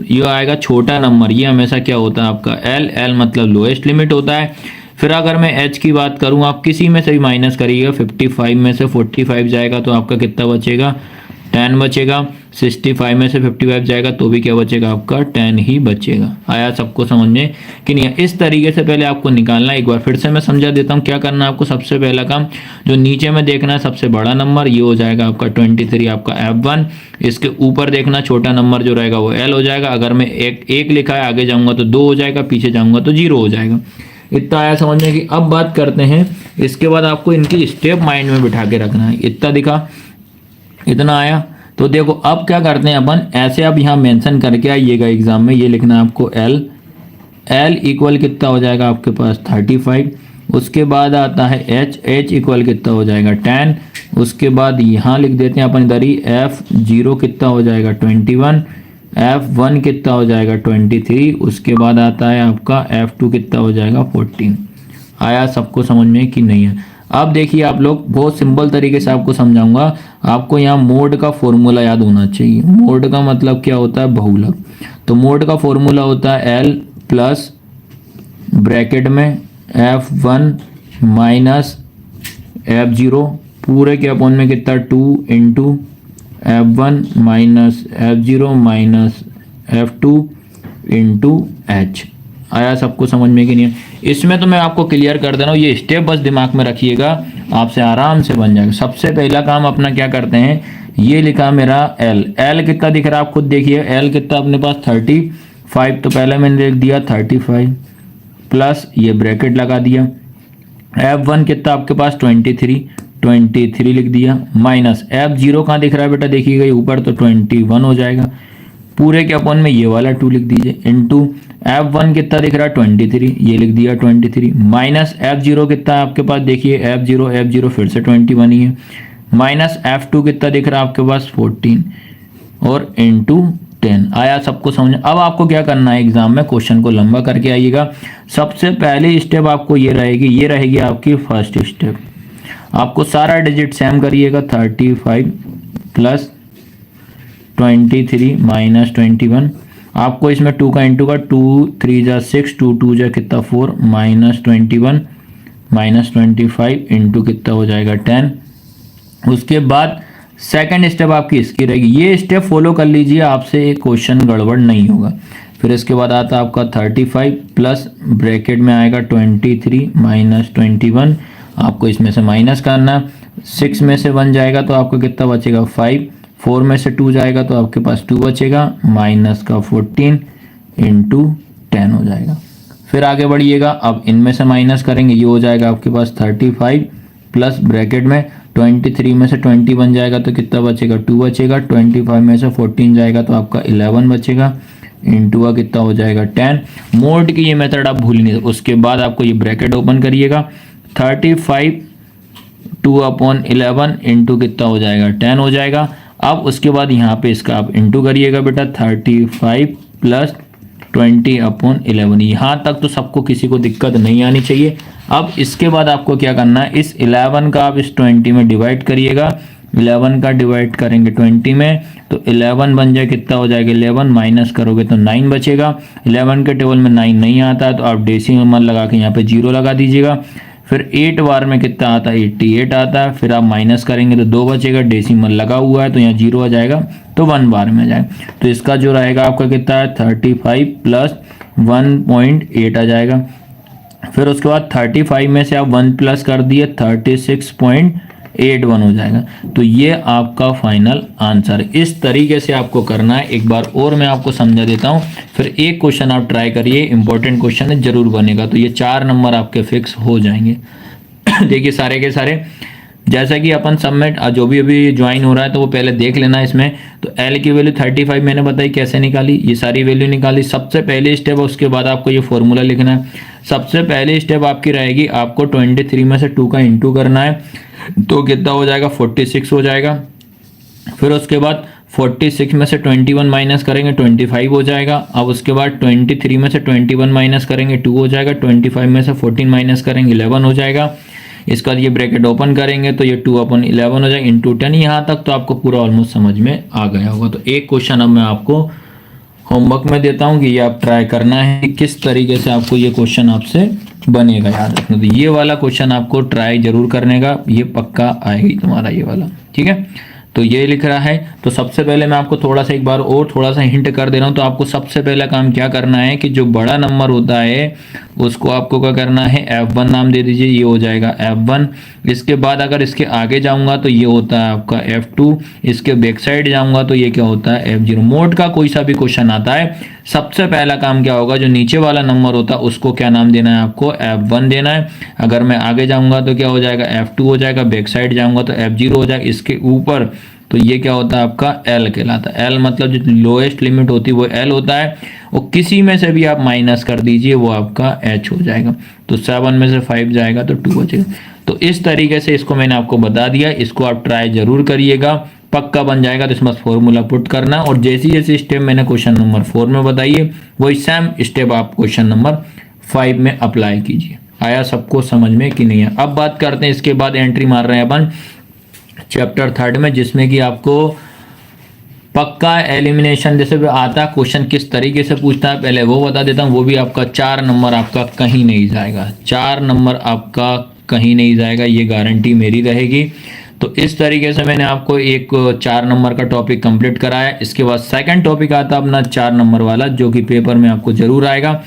ये आएगा छोटा नंबर, ये हमेशा क्या होता है आपका L मतलब लोएस्ट लिमिट होता है। फिर अगर मैं H की बात करूं, आप किसी में से भी माइनस करिएगा, 55 में से 45 जाएगा तो आपका कितना बचेगा 10 बचेगा। 65 में से 55 जाएगा तो भी क्या बचेगा आपका 10 ही बचेगा। आया सबको समझने कि नहीं। इस तरीके से पहले आपको निकालना। एक बार फिर से मैं समझा देता हूँ क्या करना है आपको। सबसे पहला काम जो नीचे में देखना है सबसे बड़ा नंबर, ये हो जाएगा आपका 23 आपका F1। इसके ऊपर देखना छोटा नंबर जो रहेगा वो L हो जाएगा। अगर मैं एक लिखा है आगे जाऊंगा तो 2 हो जाएगा, पीछे जाऊंगा तो 0 हो जाएगा। इतना आया समझने की। अब बात करते हैं, इसके बाद आपको इनकी स्टेप माइंड में बिठा के रखना है। इतना दिखा, इतना आया। तो देखो अब क्या करते हैं अपन, ऐसे आप यहाँ मेंशन करके आइएगा एग्जाम में। ये लिखना है आपको L इक्वल कितना हो जाएगा आपके पास 35। उसके बाद आता है H इक्वल कितना हो जाएगा 10। उसके बाद यहाँ लिख देते हैं अपन इधर ही F0 कितना हो जाएगा 21, F1 कितना हो जाएगा 23। उसके बाद आता है आपका F2 कितना हो जाएगा 14। आया सबको समझ में कि नहीं है। अब देखिए आप लोग, बहुत सिंपल तरीके से आपको समझाऊंगा। आपको यहाँ मोड का फॉर्मूला याद होना चाहिए। मोड का मतलब क्या होता है, बहुलक। तो मोड का फॉर्मूला होता है L प्लस ब्रैकेट में F1 माइनस F0 पूरे के अपॉन में कितना 2 into F1 minus F0 minus F2 into H। आया सबको समझ में कि नहीं है। इसमें तो मैं आपको क्लियर कर दे रहा हूँ, ये स्टेप बस दिमाग में रखिएगा, आपसे आराम से बन जाएगा। सबसे पहला काम अपना क्या करते हैं, ये लिखा मेरा L कितना दिख रहा है आप खुद देखिए। L कितना अपने पास 35, तो पहले मैंने लिख दिया 35 प्लस ये ब्रैकेट लगा दिया। F1 कितना आपके पास 23 लिख दिया, माइनस F0 कहाँ दिख रहा है बेटा, देखिएगा ऊपर, तो 21 हो जाएगा। पूरे के अपॉन में ये वाला 2 लिख दीजिए, इंटू F1 कितना दिख रहा है 23, ये लिख दिया 23, माइनस F0 कितना है आपके पास, देखिए F0 फिर से 21 ही है, माइनस F2 कितना दिख रहा है आपके पास 14, और इंटू 10। आया सबको समझ? अब आपको क्या करना है, एग्जाम में क्वेश्चन को लंबा करके आइएगा। सबसे पहले स्टेप आपको ये रहेगी आपकी फर्स्ट स्टेप। आपको सारा डिजिट सेम करिएगा। 35 प्लस 23 माइनस 21। आपको इसमें 2 का इंटू का 2 3 जा 6, 2 2 जा कितना 4, माइनस 21 माइनस 25 इंटू कितना हो जाएगा 10। उसके बाद सेकंड स्टेप आपकी इसकी रहेगी। ये स्टेप फॉलो कर लीजिए, आपसे एक क्वेश्चन गड़बड़ नहीं होगा। फिर इसके बाद आता है आपका 35 प्लस ब्रैकेट में आएगा 23 माइनस 21। आपको इसमें से माइनस करना, 6 में से 1 जाएगा तो आपको कितना बचेगा 5, 4 में से 2 जाएगा तो आपके पास 2 बचेगा, माइनस का 14 इंटू 10 हो जाएगा। फिर आगे बढ़िएगा, अब इनमें से माइनस करेंगे, ये हो जाएगा आपके पास 35 प्लस ब्रैकेट में 23 में से 21 जाएगा तो कितना बचेगा 2 बचेगा, 25 में से 14 जाएगा तो आपका 11 बचेगा, इंटू का कितना हो जाएगा 10। मोड की ये मेथड आप भूल नहीं। उसके बाद आपको ये ब्रैकेट ओपन करिएगा, 35 2/11 इंटू कितना हो जाएगा 10 हो जाएगा। अब उसके बाद यहाँ पे इसका आप इंटू करिएगा बेटा, 35 प्लस 20/11। यहाँ तक तो सबको किसी को दिक्कत नहीं आनी चाहिए। अब इसके बाद आपको क्या करना है, इस 11 का आप इस 20 में डिवाइड करिएगा। 11 का डिवाइड करेंगे 20 में तो 11 बन जाए कितना हो जाएगा 11, माइनस करोगे तो 9 बचेगा। 11 के टेबल में 9 नहीं आता है तो आप डेसिमल लगा के यहाँ पे 0 लगा दीजिएगा। फिर 8 बार में कितना आता है 88 आता है। फिर आप माइनस करेंगे तो 2 बचेगा, डेसिमल लगा हुआ है तो यहाँ 0 आ जाएगा तो 1 बार में जाएगा। तो इसका जो रहेगा आपका कितना है 35 प्लस 1.8 आ जाएगा। फिर उसके बाद 35 में से आप 1 प्लस कर दिए 36.81 हो जाएगा। तो ये आपका फाइनल आंसर। इस तरीके से आपको करना है। एक बार और मैं आपको समझा देता हूँ, फिर एक क्वेश्चन आप ट्राई करिए, इंपॉर्टेंट क्वेश्चन है, जरूर बनेगा। तो ये 4 नंबर आपके फिक्स हो जाएंगे। देखिए सारे के सारे, जैसा कि अपन सबमिट जो भी अभी ज्वाइन हो रहा है तो वो पहले देख लेना। इसमें तो एल की वैल्यू 35 मैंने बताई कैसे निकाली, ये सारी वैल्यू निकाली। सबसे पहले स्टेप है, उसके बाद आपको ये फॉर्मूला लिखना है। सबसे पहले स्टेप आपकी रहेगी, आपको 23 में से 2 का इंटू करना है तो कितना हो जाएगा 46 हो जाएगा। फिर उसके बाद 46 में से 21 माइनस करेंगे 25 हो जाएगा। अब उसके बाद 23 में से 21 माइनस करेंगे 2 हो जाएगा। 25 में से 14 माइनस करेंगे 11 हो जाएगा। इसका ये ब्रैकेट ओपन करेंगे तो ये 2/11 हो जाएगा इंटू 10। यहाँ तक तो आपको पूरा ऑलमोस्ट समझ में आ गया होगा। तो एक क्वेश्चन अब मैं आपको होमवर्क में देता हूँ कि ये आप ट्राई करना है कि किस तरीके से आपको ये क्वेश्चन आपसे बनेगा। याद रखना, तो ये वाला क्वेश्चन आपको ट्राई जरूर करने का, ये पक्का आएगी तुम्हारा ये वाला। ठीक है, तो ये लिख रहा है। तो सबसे पहले मैं आपको थोड़ा सा एक बार और थोड़ा सा हिंट कर दे रहा हूँ। तो आपको सबसे पहला काम क्या करना है कि जो बड़ा नंबर होता है उसको आपको क्या करना है F1 नाम दे दीजिए, ये हो जाएगा F1। इसके बाद अगर इसके आगे जाऊंगा तो ये होता है आपका F2। इसके बैक साइड जाऊंगा तो ये क्या होता है F0। मोड का कोई सा भी क्वेश्चन आता है, सबसे पहला काम क्या होगा, जो नीचे वाला नंबर होता है उसको क्या नाम देना है, आपको F1 देना है। अगर मैं आगे जाऊंगा तो क्या हो जाएगा F2 हो जाएगा, बैक साइड जाऊंगा तो F0 हो जाएगा। इसके ऊपर तो ये क्या होता है आपका L कहलाता है। L मतलब जो लोएस्ट लिमिट होती है वो L होता है, और किसी में से भी आप माइनस कर दीजिए वो आपका H हो जाएगा। तो 7 में से 5 जाएगा तो 2 बचेगा। तो इस तरीके से इसको मैंने आपको बता दिया, इसको आप ट्राई जरूर करिएगा, पक्का बन जाएगा। तो इसमें फॉर्मूला पुट करना, और जैसी जैसी स्टेप मैंने क्वेश्चन नंबर 4 में बताइए वही सेम स्टेप आप क्वेश्चन नंबर 5 में अप्लाई कीजिए। आया सबको समझ में कि नहीं है? अब बात करते हैं, इसके बाद एंट्री मार रहे हैं अपन चैप्टर 3 में, जिसमें कि आपको पक्का एलिमिनेशन जैसे भी आता है क्वेश्चन किस तरीके से पूछता है पहले वो बता देता हूँ। वो भी आपका 4 नंबर आपका कहीं नहीं जाएगा, 4 नंबर आपका कहीं नहीं जाएगा, ये गारंटी मेरी रहेगी। तो इस तरीके से मैंने आपको एक 4 नंबर का टॉपिक कंप्लीट कराया। इसके बाद सेकंड टॉपिक आता है अपना 4 नंबर वाला, जो कि पेपर में आपको जरूर आएगा।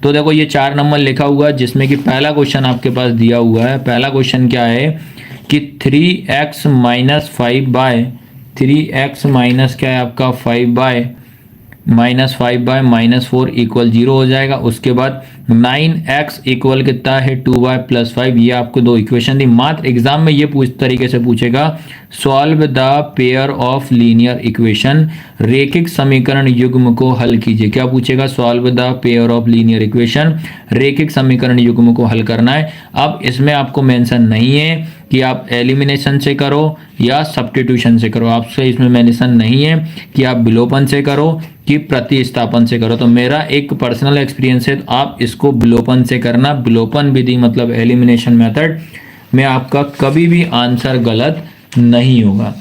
तो देखो ये 4 नंबर लिखा हुआ है, जिसमें कि पहला क्वेश्चन आपके पास दिया हुआ है। पहला क्वेश्चन क्या है कि 3x minus 5 bye 3x minus क्या है आपका 5 बाय -5 बाय -4 इक्वल 0 हो जाएगा। उसके बाद 9x इक्वल कितना है 2y प्लस 5। ये आपको दो इक्वेशन दी। मात्र एग्जाम में ये तरीके से पूछेगा, solve the pair of linear equation, रेखिक समीकरण युग्म को हल कीजिए। क्या पूछेगा? Solve the pair of linear equation, रेखिक समीकरण युग्म को हल करना है। अब इसमें आपको मेंशन नहीं है कि आप एलिमिनेशन से करो या सब्स्टिट्यूशन से करो, आपसे इसमें मेंशन नहीं है कि आप विलोपन से करो कि प्रतिस्थापन से करो। तो मेरा एक पर्सनल एक्सपीरियंस है, तो आप इसको विलोपन से करना। विलोपन विधि मतलब एलिमिनेशन मेथड में आपका कभी भी आंसर गलत नहीं होगा,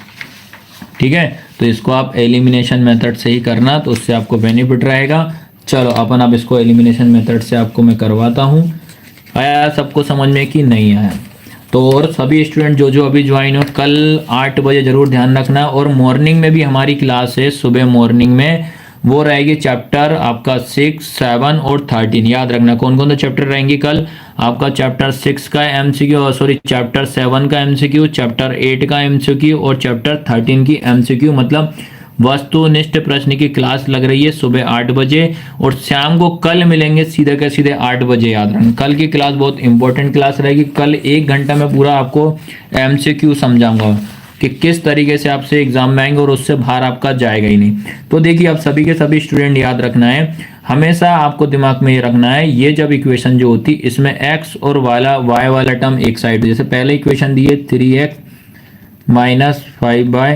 ठीक है। तो इसको आप एलिमिनेशन मेथड से ही करना, तो उससे आपको बेनिफिट रहेगा। चलो अपन अब इसको एलिमिनेशन मेथड से आपको मैं करवाता हूँ। आया सबको समझ में कि नहीं आया? तो और सभी स्टूडेंट जो अभी ज्वाइन हो, कल 8 बजे जरूर ध्यान रखना। और मॉर्निंग में भी हमारी क्लास है, सुबह मॉर्निंग में वो रहेगी चैप्टर आपका 6, 7 और 13। याद रखना कौन कौन से चैप्टर रहेंगे कल। आपका चैप्टर 6 का एमसीक्यू, सॉरी चैप्टर 7 का एमसीक्यू, चैप्टर 8 का एमसीक्यू और चैप्टर 13 की एमसीक्यू। मतलब वस्तुनिष्ठ प्रश्न की क्लास लग रही है सुबह 8 बजे, और शाम को कल मिलेंगे सीधे के सीधे 8 बजे। याद रखना कल की क्लास बहुत इंपॉर्टेंट क्लास रहेगी। कल 1 घंटा में पूरा आपको एमसीक्यू समझाऊंगा कि किस तरीके से आपसे एग्जाम में आएंगे और उससे बाहर आपका जाएगा ही नहीं। तो देखिए आप सभी के सभी स्टूडेंट याद रखना है, हमेशा आपको दिमाग में ये रखना है, ये जब इक्वेशन जो होती इसमें x और y वाला टर्म एक साइड, जैसे पहले इक्वेशन दी है 3x minus 5y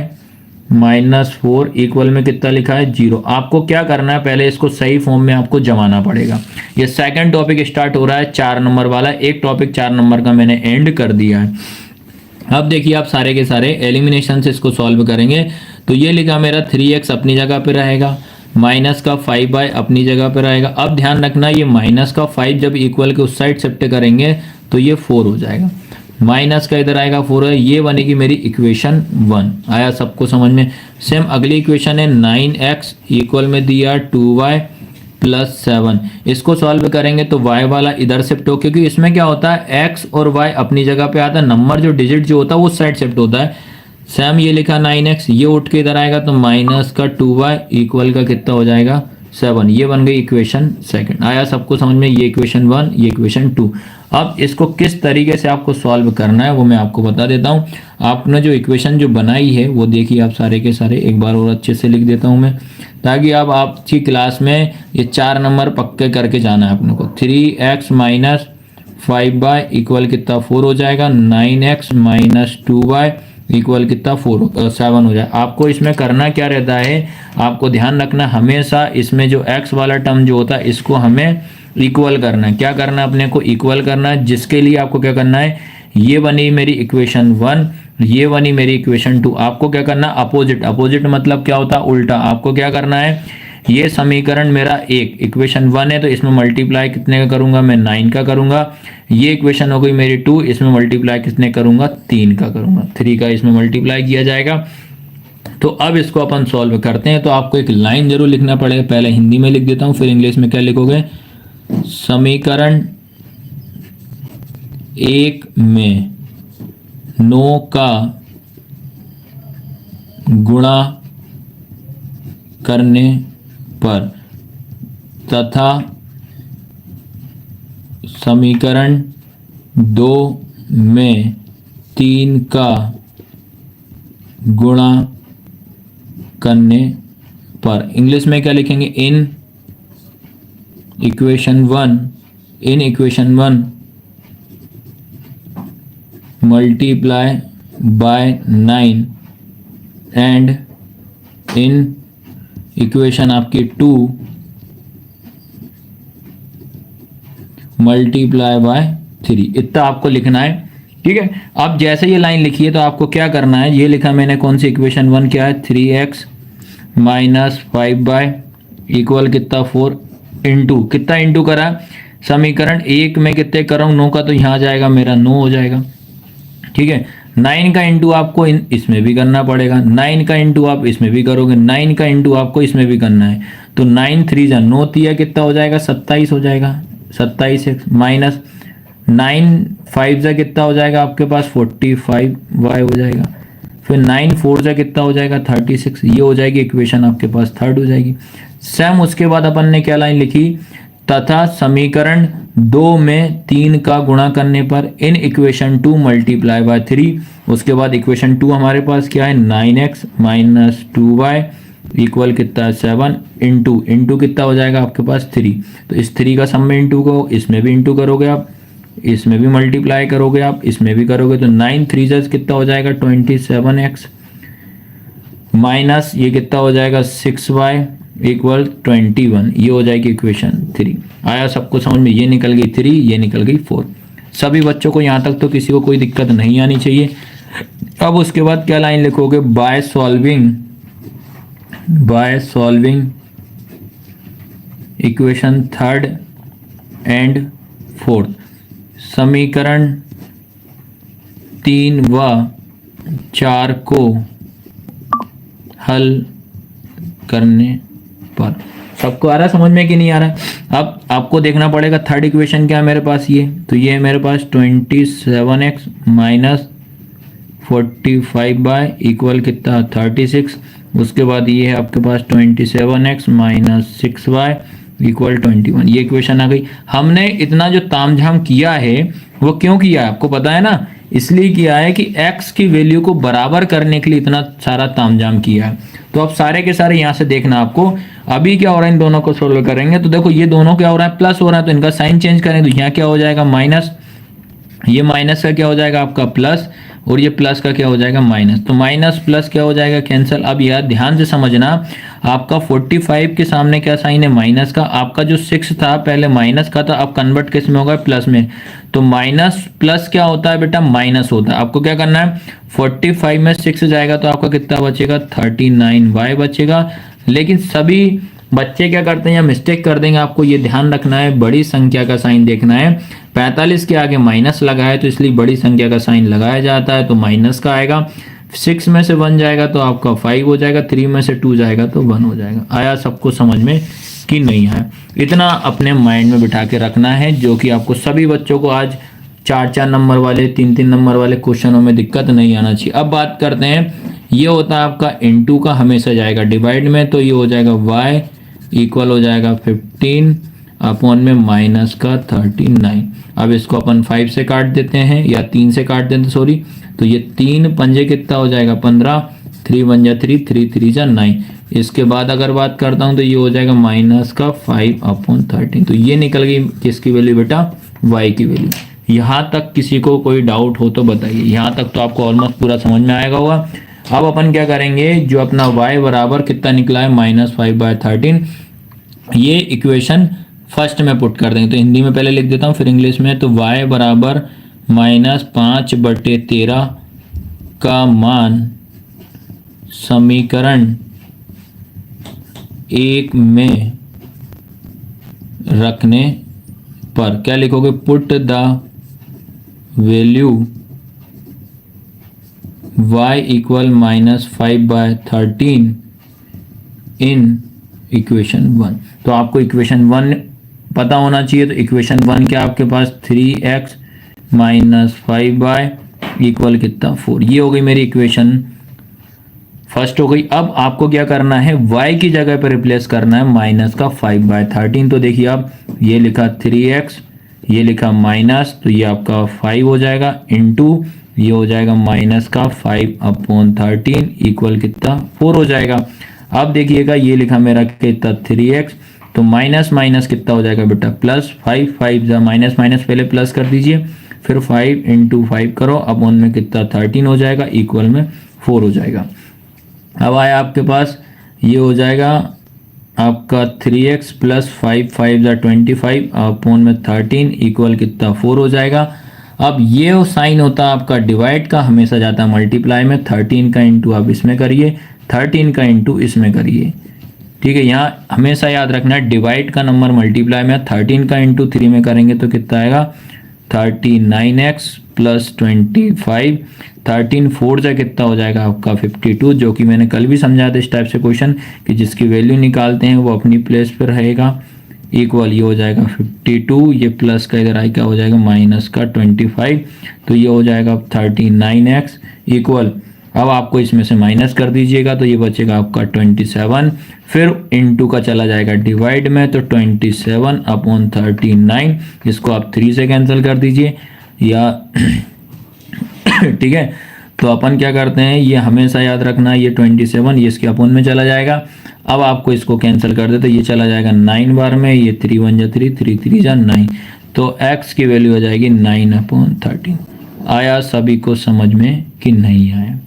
minus 4 equal में कितना लिखा है 0। आपको क्या करना है, पहले इसको सही फॉर्म में आपको जमाना पड़ेगा। ये सेकंड टॉपिक स्टार्ट हो रहा है 4 नंबर वाला। एक टॉपिक 4 नंबर का मैंने एंड कर दिया है। अब देखिए आप सारे के सारे एलिमिनेशन से इसको सॉल्व करेंगे। तो ये लिखा मेरा 3x अपनी जगह पे रहेगा, माइनस का 5y अपनी जगह पे रहेगा। अब ध्यान रखना ये माइनस का 5 जब इक्वल के उस साइड शिफ्ट करेंगे तो ये 4 हो जाएगा, माइनस का इधर आएगा 4 है, ये बनेगी मेरी इक्वेशन 1। आया सबको समझ में? सेम अगली इक्वेशन है 9x इक्वल में दिया 2y प्लस 7। इसको सॉल्व करेंगे तो y वाला इधर शिफ्ट हो, क्योंकि इसमें क्या होता है x और y अपनी जगह पे आता है, नंबर जो डिजिट जो होता है वो साइड शिफ्ट होता है। सेम ये लिखा 9x, ये उठ के इधर आएगा तो माइनस का 2y इक्वल का कितना हो जाएगा 7। ये बन गई इक्वेशन सेकंड। आया सबको समझ में? ये इक्वेशन 1, ये इक्वेशन 2। अब इसको किस तरीके से आपको सॉल्व करना है वो मैं आपको बता देता हूँ। आपने जो इक्वेशन जो बनाई है वो देखिए आप सारे के सारे, एक बार और अच्छे से लिख देता हूँ मैं, ताकि अब आपकी क्लास में ये 4 नंबर पक्के करके जाना है अपने को। 3x माइनस 5y इक्वल कितना 4 हो जाएगा, 9x माइनस 2y इक्वल कितना 7 हो जाए। आपको इसमें करना क्या रहता है, आपको ध्यान रखना हमेशा इसमें जो x वाला टर्म जो होता है इसको हमें इक्वल करना है। क्या करना है अपने को? इक्वल करना है, जिसके लिए आपको क्या करना है, ये बनी मेरी इक्वेशन 1, ये बनी मेरी इक्वेशन 2। आपको क्या करना है? अपोजिट। अपोजिट मतलब क्या होता है? उल्टा। आपको क्या करना है, ये समीकरण मेरा इक्वेशन 1 है तो इसमें मल्टीप्लाई कितने का करूंगा मैं 9 का करूंगा। ये इक्वेशन हो गई मेरी 2, इसमें मल्टीप्लाई कितने करूंगा 3 का करूंगा, 3 का इसमें मल्टीप्लाई किया जाएगा। तो अब इसको अपन सॉल्व करते हैं। तो आपको एक लाइन जरूर लिखना पड़ेगा, पहले हिंदी में लिख देता हूं फिर इंग्लिश में क्या लिखोगे। समीकरण 1 में 9 का गुणा करने पर तथा समीकरण 2 में 3 का गुणा करने पर, इंग्लिश में क्या लिखेंगे, in equation 1 multiply by 9 and in equation आपकी 2 मल्टीप्लाई बाय 3। इतना आपको लिखना है, ठीक है। अब जैसे ये लाइन लिखी है तो आपको क्या करना है, ये लिखा मैंने कौन सी इक्वेशन 1 क्या है 3x माइनस 5y इक्वल कितना 4 इंटू कितना इंटू करा, समीकरण 1 में कितने कर रहा हूँ 9 का, तो यहाँ जाएगा मेरा 9 हो जाएगा, ठीक है। 9 का इंटू आपको इसमें भी करना पड़ेगा, 9 का इंटू आप इसमें भी करोगे, 9 का इंटू आपको इसमें भी करना है। तो 9 3 जा 9 3 कितना हो जाएगा 27 हो जाएगा, 27x माइनस 9 5 जा कितना हो जाएगा आपके पास 45y हो जाएगा, फिर 9 4 जा कितना हो जाएगा 36। ये हो जाएगी इक्वेशन आपके पास थर्ड हो जाएगी। सेम उसके बाद अपन ने क्या लाइन लिखी, तथा समीकरण 2 में 3 का गुणा करने पर इन इक्वेशन 2 मल्टीप्लाई बाय 3। उसके बाद इक्वेशन 2 हमारे पास क्या है 9x माइनस 2y इक्वल कितना 7 इंटू कितना हो जाएगा आपके पास 3। तो इस 3 का सम में इंटू को इसमें भी इंटू करोगे आप, इसमें भी मल्टीप्लाई करोगे आप, इसमें भी करोगे तो 9 3 जा कितना हो जाएगा 27x माइनस ये कितना हो जाएगा 6y इक्वल 21। ये हो जाएगी इक्वेशन 3। आया सबको समझ में? ये निकल गई 3, ये निकल गई 4। सभी बच्चों को यहाँ तक तो किसी को कोई दिक्कत नहीं आनी चाहिए। अब उसके बाद क्या लाइन लिखोगे, बाय सॉल्विंग इक्वेशन 3 एंड 4 समीकरण 3 व 4 को हल करने पर। सबको आ रहा है समझ में कि नहीं आ रहा है? अब आपको देखना पड़ेगा थर्ड इक्वेशन क्या है मेरे पास, ये तो ये है मेरे पास 27x माइनस 45 बाय इक्वल कितना 36। उसके बाद ये है आपके पास 27x माइनस 6y इक्वल 21। ये इक्वेशन आ गई। हमने इतना जो तामझाम किया है वो क्यों किया है आपको पता है ना? इसलिए किया है कि x की वैल्यू को बराबर करने के लिए इतना सारा तामझाम किया है। तो अब सारे के सारे यहाँ से देखना आपको अभी क्या हो रहा है, इन दोनों को सोल्व करेंगे तो देखो ये दोनों क्या हो रहा है प्लस हो रहा है, तो इनका साइन चेंज करें तो यहाँ क्या हो जाएगा माइनस, ये माइनस का क्या हो जाएगा आपका प्लस, और ये प्लस का क्या हो जाएगा माइनस। तो माइनस प्लस क्या हो जाएगा कैंसिल। अब यार ध्यान से समझना, आपका 45 के सामने क्या साइन है माइनस का, आपका जो 6 था पहले माइनस का था, अब कन्वर्ट किस में होगा प्लस में। तो माइनस प्लस क्या होता है बेटा माइनस होता है। आपको क्या करना है 45 में 6 जाएगा तो आपका कितना बचेगा 39y बचेगा। लेकिन सभी बच्चे क्या करते हैं या मिस्टेक कर देंगे, आपको ये ध्यान रखना है, बड़ी संख्या का साइन देखना है। 45 के आगे माइनस लगा है तो इसलिए बड़ी संख्या का साइन लगाया जाता है, तो माइनस का आएगा। 6 में से 1 जाएगा तो आपका 5 हो जाएगा, 3 में से 2 जाएगा तो 1 हो जाएगा। आया सबको समझ में कि नहीं आया? इतना अपने माइंड में बिठा के रखना है, जो कि आपको सभी बच्चों को आज 4-4 नंबर वाले 3-3 नंबर वाले क्वेश्चनों में दिक्कत नहीं आना चाहिए। अब बात करते हैं, ये होता है आपका इनटू का हमेशा जाएगा डिवाइड में, तो ये हो जाएगा y इक्वल हो जाएगा 15 अपॉन में माइनस का 39। अब इसको अपन 5 से काट देते हैं या 3 से काट देते हैं सॉरी, तो ये 3 पंजे कितना हो जाएगा 15, 3 1 जा 3, 3 3 जा 9। इसके बाद अगर बात करता हूँ तो ये हो जाएगा माइनस का 5 अपॉन 13। तो ये निकल गई किसकी वैल्यू बेटा y की वैल्यू। यहाँ तक किसी को कोई डाउट हो तो बताइए। यहाँ तक तो आपको ऑलमोस्ट पूरा समझ में आएगा होगा। अब अपन क्या करेंगे, जो अपना y बराबर कितना निकला है -5/13, ये इक्वेशन फर्स्ट में पुट कर देंगे। तो हिंदी में पहले लिख देता हूँ फिर इंग्लिश में। तो y बराबर -5/13 का मान समीकरण 1 में रखने पर क्या लिखोगे, put the value y equal -5/13 in equation 1। तो आपको इक्वेशन 1 पता होना चाहिए। तो इक्वेशन 1 क्या आपके पास 3x माइनस 5y इक्वल कितना 4। ये हो गई मेरी इक्वेशन फर्स्ट हो गई। अब आपको क्या करना है, y की जगह पर रिप्लेस करना है माइनस का 5/13। तो देखिए आप ये लिखा 3x, ये लिखा माइनस, तो ये आपका 5 हो जाएगा इनटू ये हो जाएगा माइनस का 5/13 इक्वल कितना 4 हो जाएगा। अब देखिएगा ये लिखा मेरा कितना 3x, तो माइनस माइनस कितना हो जाएगा बेटा प्लस 5, 5 जा माइनस माइनस पहले प्लस कर दीजिए, फिर 5 × 5 करो, अब उनमें कितना 13 हो जाएगा इक्वल में 4 हो जाएगा। अब आया आपके पास ये हो जाएगा आपका 3x प्लस 5, 5 जा 25 अपॉन में 13 इक्वल कितना 4 हो जाएगा। अब ये साइन होता है आपका डिवाइड का, हमेशा जाता है मल्टीप्लाई में। 13 का इंटू आप इसमें करिए, 13 का इंटू इसमें करिए, ठीक है। यहाँ हमेशा याद रखना है डिवाइड का नंबर मल्टीप्लाई में, 13 का इंटू 3 में करेंगे तो कितना आएगा 39x प्लस 25, 13 4 जा कितना हो जाएगा आपका 52, जो कि मैंने कल भी समझाया था इस टाइप से क्वेश्चन कि जिसकी वैल्यू निकालते हैं वो अपनी प्लेस पर रहेगा। इक्वल ये हो जाएगा 52, ये प्लस का इधर आई क्या हो जाएगा माइनस का 25, तो ये हो जाएगा 39x इक्वल अब आपको इसमें से माइनस कर दीजिएगा तो ये बचेगा आपका 27, फिर इनटू का चला जाएगा डिवाइड में, तो 27/39, इसको आप 3 से कैंसिल कर दीजिए या ठीक है। तो अपन क्या करते हैं, ये हमेशा याद रखना, ये 27 ये इसके अपोन में चला जाएगा। अब आपको इसको कैंसिल कर दे तो ये चला जाएगा 9 बार में, ये 3 1 जा 3, 3 3 जा 9, तो x की वैल्यू हो जाएगी 9/13। आया सभी को समझ में कि नहीं आया?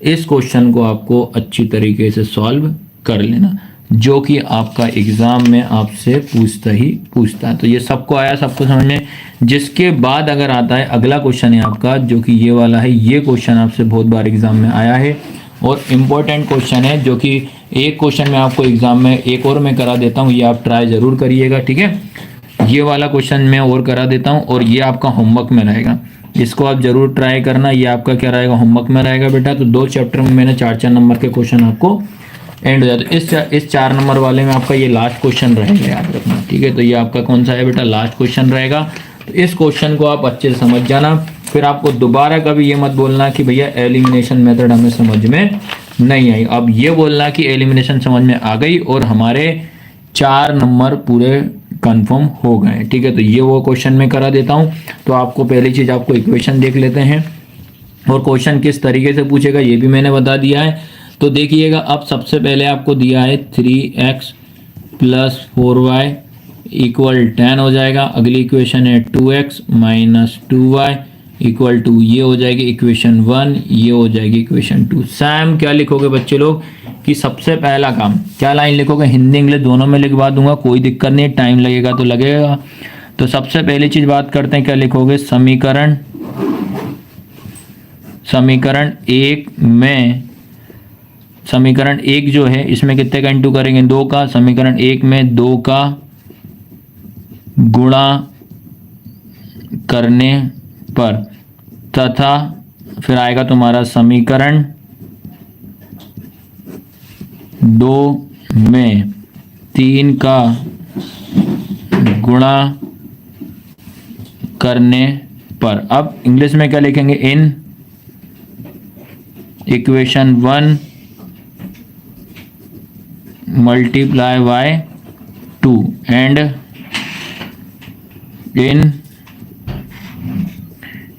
इस क्वेश्चन को आपको अच्छी तरीके से सॉल्व कर लेना, जो कि आपका एग्जाम में आपसे पूछता है। तो ये सबको आया, सबको समझ में। जिसके बाद अगर आता है अगला क्वेश्चन है आपका, जो कि ये वाला है। ये क्वेश्चन आपसे बहुत बार एग्जाम में आया है और इम्पोर्टेंट क्वेश्चन है, जो कि एक क्वेश्चन में आपको एग्जाम में एक और मैं करा देता हूँ, ये आप ट्राई जरूर करिएगा, ठीक है। ये वाला क्वेश्चन मैं और करा देता हूँ और ये आपका होमवर्क में रहेगा, इसको आप जरूर ट्राई करना। ये आपका क्या रहेगा, होमवर्क में रहेगा बेटा। तो 2 चैप्टर में मैंने 4-4 नंबर के क्वेश्चन आपको एंड हो जाता है। इस 4 नंबर वाले में आपका ये लास्ट क्वेश्चन रहेगा, याद रखना, ठीक है। तो ये आपका कौन सा है बेटा, लास्ट क्वेश्चन रहेगा। तो इस क्वेश्चन को आप अच्छे से समझ जाना, फिर आपको दोबारा कभी ये मत बोलना कि भैया एलिमिनेशन मेथड हमें समझ में नहीं आई। अब ये बोलना कि एलिमिनेशन समझ में आ गई और हमारे 4 नंबर पूरे कंफर्म हो गए, ठीक है। तो ये वो क्वेश्चन मैं करा देता हूँ। तो आपको पहली चीज आपको इक्वेशन देख लेते हैं और क्वेश्चन किस तरीके से पूछेगा ये भी मैंने बता दिया है। तो देखिएगा, अब सबसे पहले आपको दिया है 3x + 4y = 10 हो जाएगा। अगली इक्वेशन है 2x - 2y = ये हो जाएगी इक्वेशन 1, ये हो जाएगी इक्वेशन 2। सैम क्या लिखोगे बच्चे लोग कि सबसे पहला काम क्या लाइन लिखोगे, हिंदी इंग्लिश दोनों में लिखवा दूंगा, कोई दिक्कत नहीं, टाइम लगेगा तो लगेगा। तो सबसे पहली चीज बात करते हैं, क्या लिखोगे, समीकरण 1 में, समीकरण 1 जो है इसमें कितने का इंटू करेंगे, 2 का। समीकरण 1 में 2 का गुणा करने पर तथा फिर आएगा तुम्हारा समीकरण 2 में 3 का गुणा करने पर। अब इंग्लिश में क्या लिखेंगे, in equation 1 multiply by 2 and in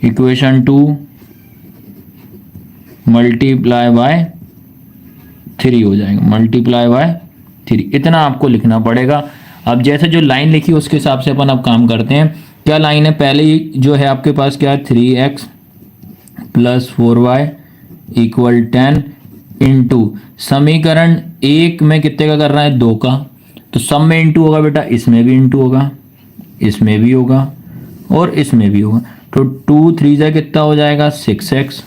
equation 2 multiply by 3 हो जाएगा, multiply by 3। इतना आपको लिखना पड़ेगा। अब जैसे जो लाइन लिखी उसके हिसाब से अपन अब काम करते हैं। क्या लाइन है, पहले ही जो है आपके पास क्या है, 3x + 4y = 10 इंटू समीकरण 1 में कितने का कर रहा है, 2 का। तो सब में इंटू होगा बेटा, इसमें भी इंटू होगा, इसमें भी होगा और इसमें भी होगा। तो 2 3 जा कितना हो जाएगा, 6x।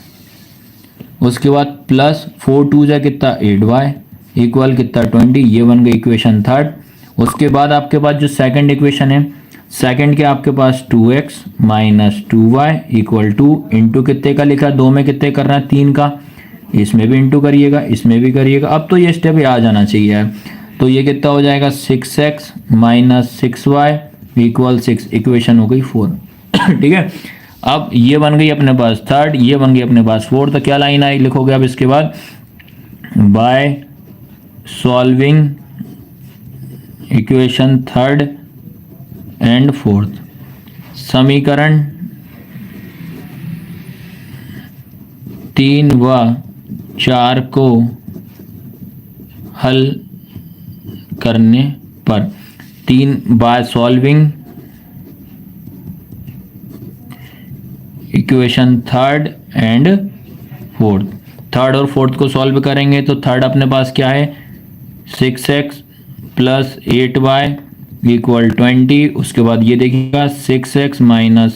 उसके बाद प्लस 4 2 जा कितना, 8y इक्वल कितना, 20। ये बन गई इक्वेशन 3। उसके बाद आपके पास जो सेकंड इक्वेशन है, सेकंड के आपके पास 2x - 2y = 2 इंटू कितने का लिखा, 2 में कितने कर रहा है, 3 का। इसमें भी इंटू करिएगा, इसमें भी करिएगा। अब तो ये स्टेप आ जाना चाहिए। तो ये कितना हो जाएगा, 6x - 6y = 6। इक्वेशन हो गई 4 ठीक है। अब ये बन गई अपने पास 3rd, ये बन गई अपने पास 4th। तो क्या लाइन आई लिखोगे अब इसके बाद, by solving equation 3rd and 4th समीकरण 3 व 4 को हल करने पर, 3 by solving equation 3rd and 4th, 3rd और 4th को सॉल्व करेंगे तो 3rd अपने पास क्या है, 6x + 8y = 20। उसके बाद ये देखिएगा 6x - 6y =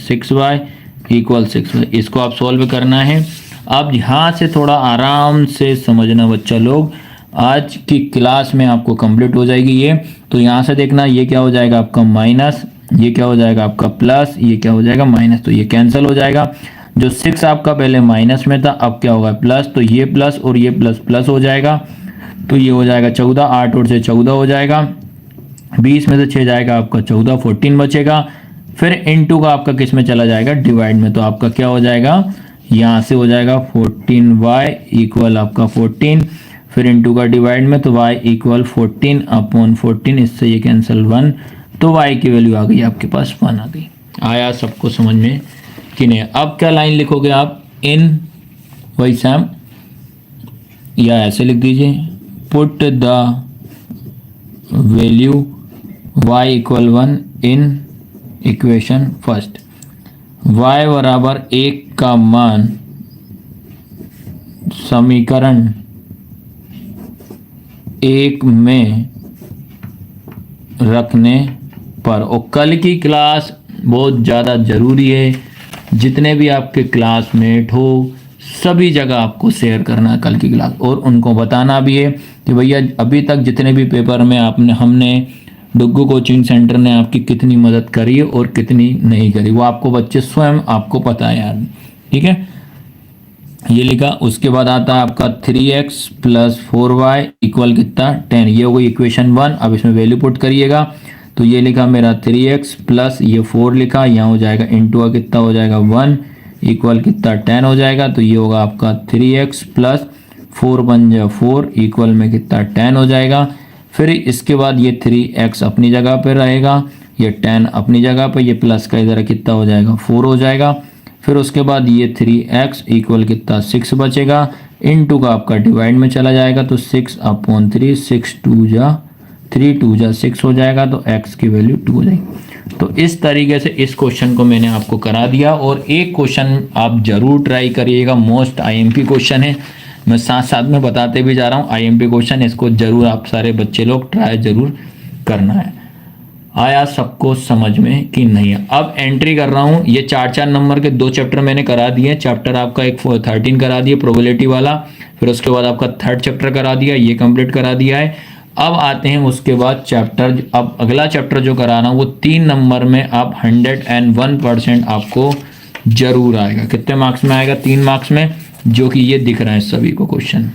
6y। इसको आप सॉल्व करना है। अब यहाँ से थोड़ा आराम से समझना बच्चा लोग, आज की क्लास में आपको कंप्लीट हो जाएगी ये। तो यहाँ से देखना, ये क्या हो जाएगा आपका माइनस, ये क्या हो जाएगा आपका प्लस, ये क्या हो जाएगा माइनस। तो ये कैंसिल हो जाएगा। जो 6 आपका पहले माइनस में था अब क्या होगा प्लस, तो ये प्लस और ये प्लस प्लस हो जाएगा। तो ये हो जाएगा 14, 8 और से 14 हो जाएगा। 20 में से 6 जाएगा आपका 14, 14 बचेगा। फिर इनटू का आपका किस में चला जाएगा, डिवाइड में। तो आपका क्या हो जाएगा, यहाँ से हो जाएगा 14y इक्वल आपका 14, फिर इनटू का डिवाइड में तो y इक्वल 14 अपॉन 14, इससे ये कैंसिल 1, तो y की वैल्यू आ गई आपके पास 1 आ गई। आया सबको समझ में कि नहीं? अब क्या लाइन लिखोगे आप? इन वही सैम, या ऐसे लिख दीजिए, put the value y equal 1 in equation first. y बराबर 1 का मान समीकरण 1 में रखने पर। और कल की क्लास बहुत ज़्यादा ज़रूरी है, जितने भी आपके क्लासमेट हो सभी जगह आपको शेयर करना है कल की क्लास, और उनको बताना भी है कि भैया अभी तक जितने भी पेपर में हमने डुग्गू कोचिंग सेंटर ने आपकी कितनी मदद करी है और कितनी नहीं करी, वो आपको बच्चे स्वयं आपको पता है यार। ठीक है, ये लिखा। उसके बाद आता है आपका 3x प्लस 4y इक्वल कितना? 10। ये हो गई इक्वेशन 1। अब इसमें वैल्यू पुट करिएगा, तो ये लिखा मेरा 3x प्लस ये 4 लिखा, यहाँ हो जाएगा इंटू का कितना हो जाएगा 1 इक्वल कितना 10 हो जाएगा। तो ये होगा आपका 3x प्लस 4 बन जाए 4 इक्वल में कितना 10 हो जाएगा। फिर इसके बाद ये 3x अपनी जगह पर रहेगा, ये 10 अपनी जगह पर, ये प्लस का इधर कितना हो जाएगा 4 हो जाएगा। फिर उसके बाद ये 3x इक्वल कितना 6 बचेगा, इनटू का आपका डिवाइड में चला जाएगा, तो 6 अपॉन 3, 6 2 जा 3 2 जा 6 हो जाएगा, तो x की वैल्यू 2 हो जाएगी। तो इस तरीके से इस क्वेश्चन को मैंने आपको करा दिया। और एक क्वेश्चन आप जरूर ट्राई करिएगा, मोस्ट आईएमपी क्वेश्चन है, मैं साथ साथ में बताते भी जा रहा हूँ आईएमपी क्वेश्चन, इसको जरूर आप सारे बच्चे लोग ट्राई जरूर करना है। आया सबको समझ में कि नहीं है? अब एंट्री कर रहा हूँ, ये 4 नंबर के 2 चैप्टर मैंने करा दिए। चैप्टर आपका एक 13 करा दिया प्रोबेबिलिटी वाला, फिर उसके बाद आपका 3rd चैप्टर करा दिया, ये कंप्लीट करा दिया है। अब आते हैं उसके बाद चैप्टर, अब अगला चैप्टर जो करा रहा हूँ वो 3 नंबर में आप 101% आपको जरूर आएगा। कितने मार्क्स में आएगा? 3 मार्क्स में, जो कि ये दिख रहा है सभी को। क्वेश्चन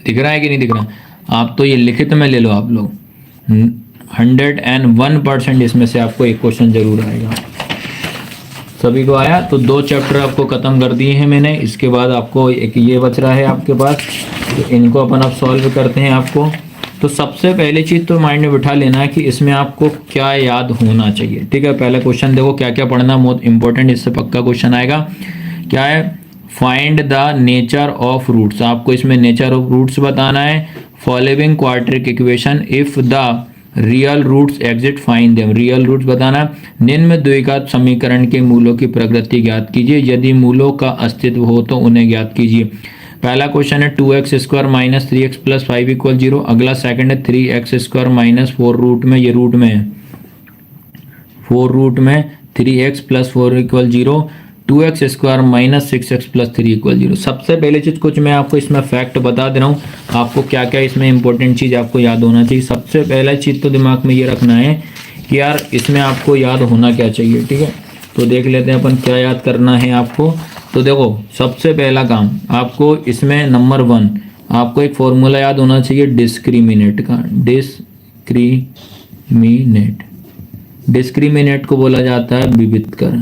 दिख रहा है कि नहीं दिख रहा? आप तो ये लिखित में ले लो आप लोग, 101% इसमें से आपको एक क्वेश्चन जरूर आएगा। सभी को आया? तो 2 चैप्टर आपको खत्म कर दिए हैं मैंने। इसके बाद आपको एक ये बच रहा है आपके पास, तो इनको अपन अब सॉल्व करते हैं आपको। तो सबसे पहली चीज़ तो माइंड में बिठा लेना है कि इसमें आपको क्या याद होना चाहिए। ठीक है, पहला क्वेश्चन देखो क्या क्या पढ़ना, बहुत इंपॉर्टेंट, इससे पक्का क्वेश्चन आएगा। क्या है? Find the nature of roots. आपको इसमें नेचर ऑफ रूट्स बताना है। Following quadratic equation if the real roots exist find them. Real roots बताना। निम्न द्विघात समीकरण के मूलों की प्रकृति ज्ञात कीजिए, यदि मूलों का अस्तित्व हो तो उन्हें ज्ञात कीजिए। पहला क्वेश्चन है 2x square minus 3x plus 5 equal 0। अगला सेकंड है 3x स्क्वायर माइनस 4 रूट में, ये रूट में है 4 रूट में 3x plus 4 equal 0। 2x square minus 6x plus 3 equal 0। सबसे पहले चीज़ कुछ मैं आपको इसमें फैक्ट बता दे रहा हूँ, आपको क्या क्या इसमें इंपॉर्टेंट चीज़ आपको याद होना चाहिए। सबसे पहला चीज़ तो दिमाग में ये रखना है कि यार इसमें आपको याद होना क्या चाहिए। ठीक है, तो देख लेते हैं अपन क्या याद करना है आपको। तो देखो सबसे पहला काम आपको इसमें नंबर 1 आपको एक फॉर्मूला याद होना चाहिए डिस्क्रिमिनेट का। डिस्क्रिमिनेट को बोला जाता है विविधकर।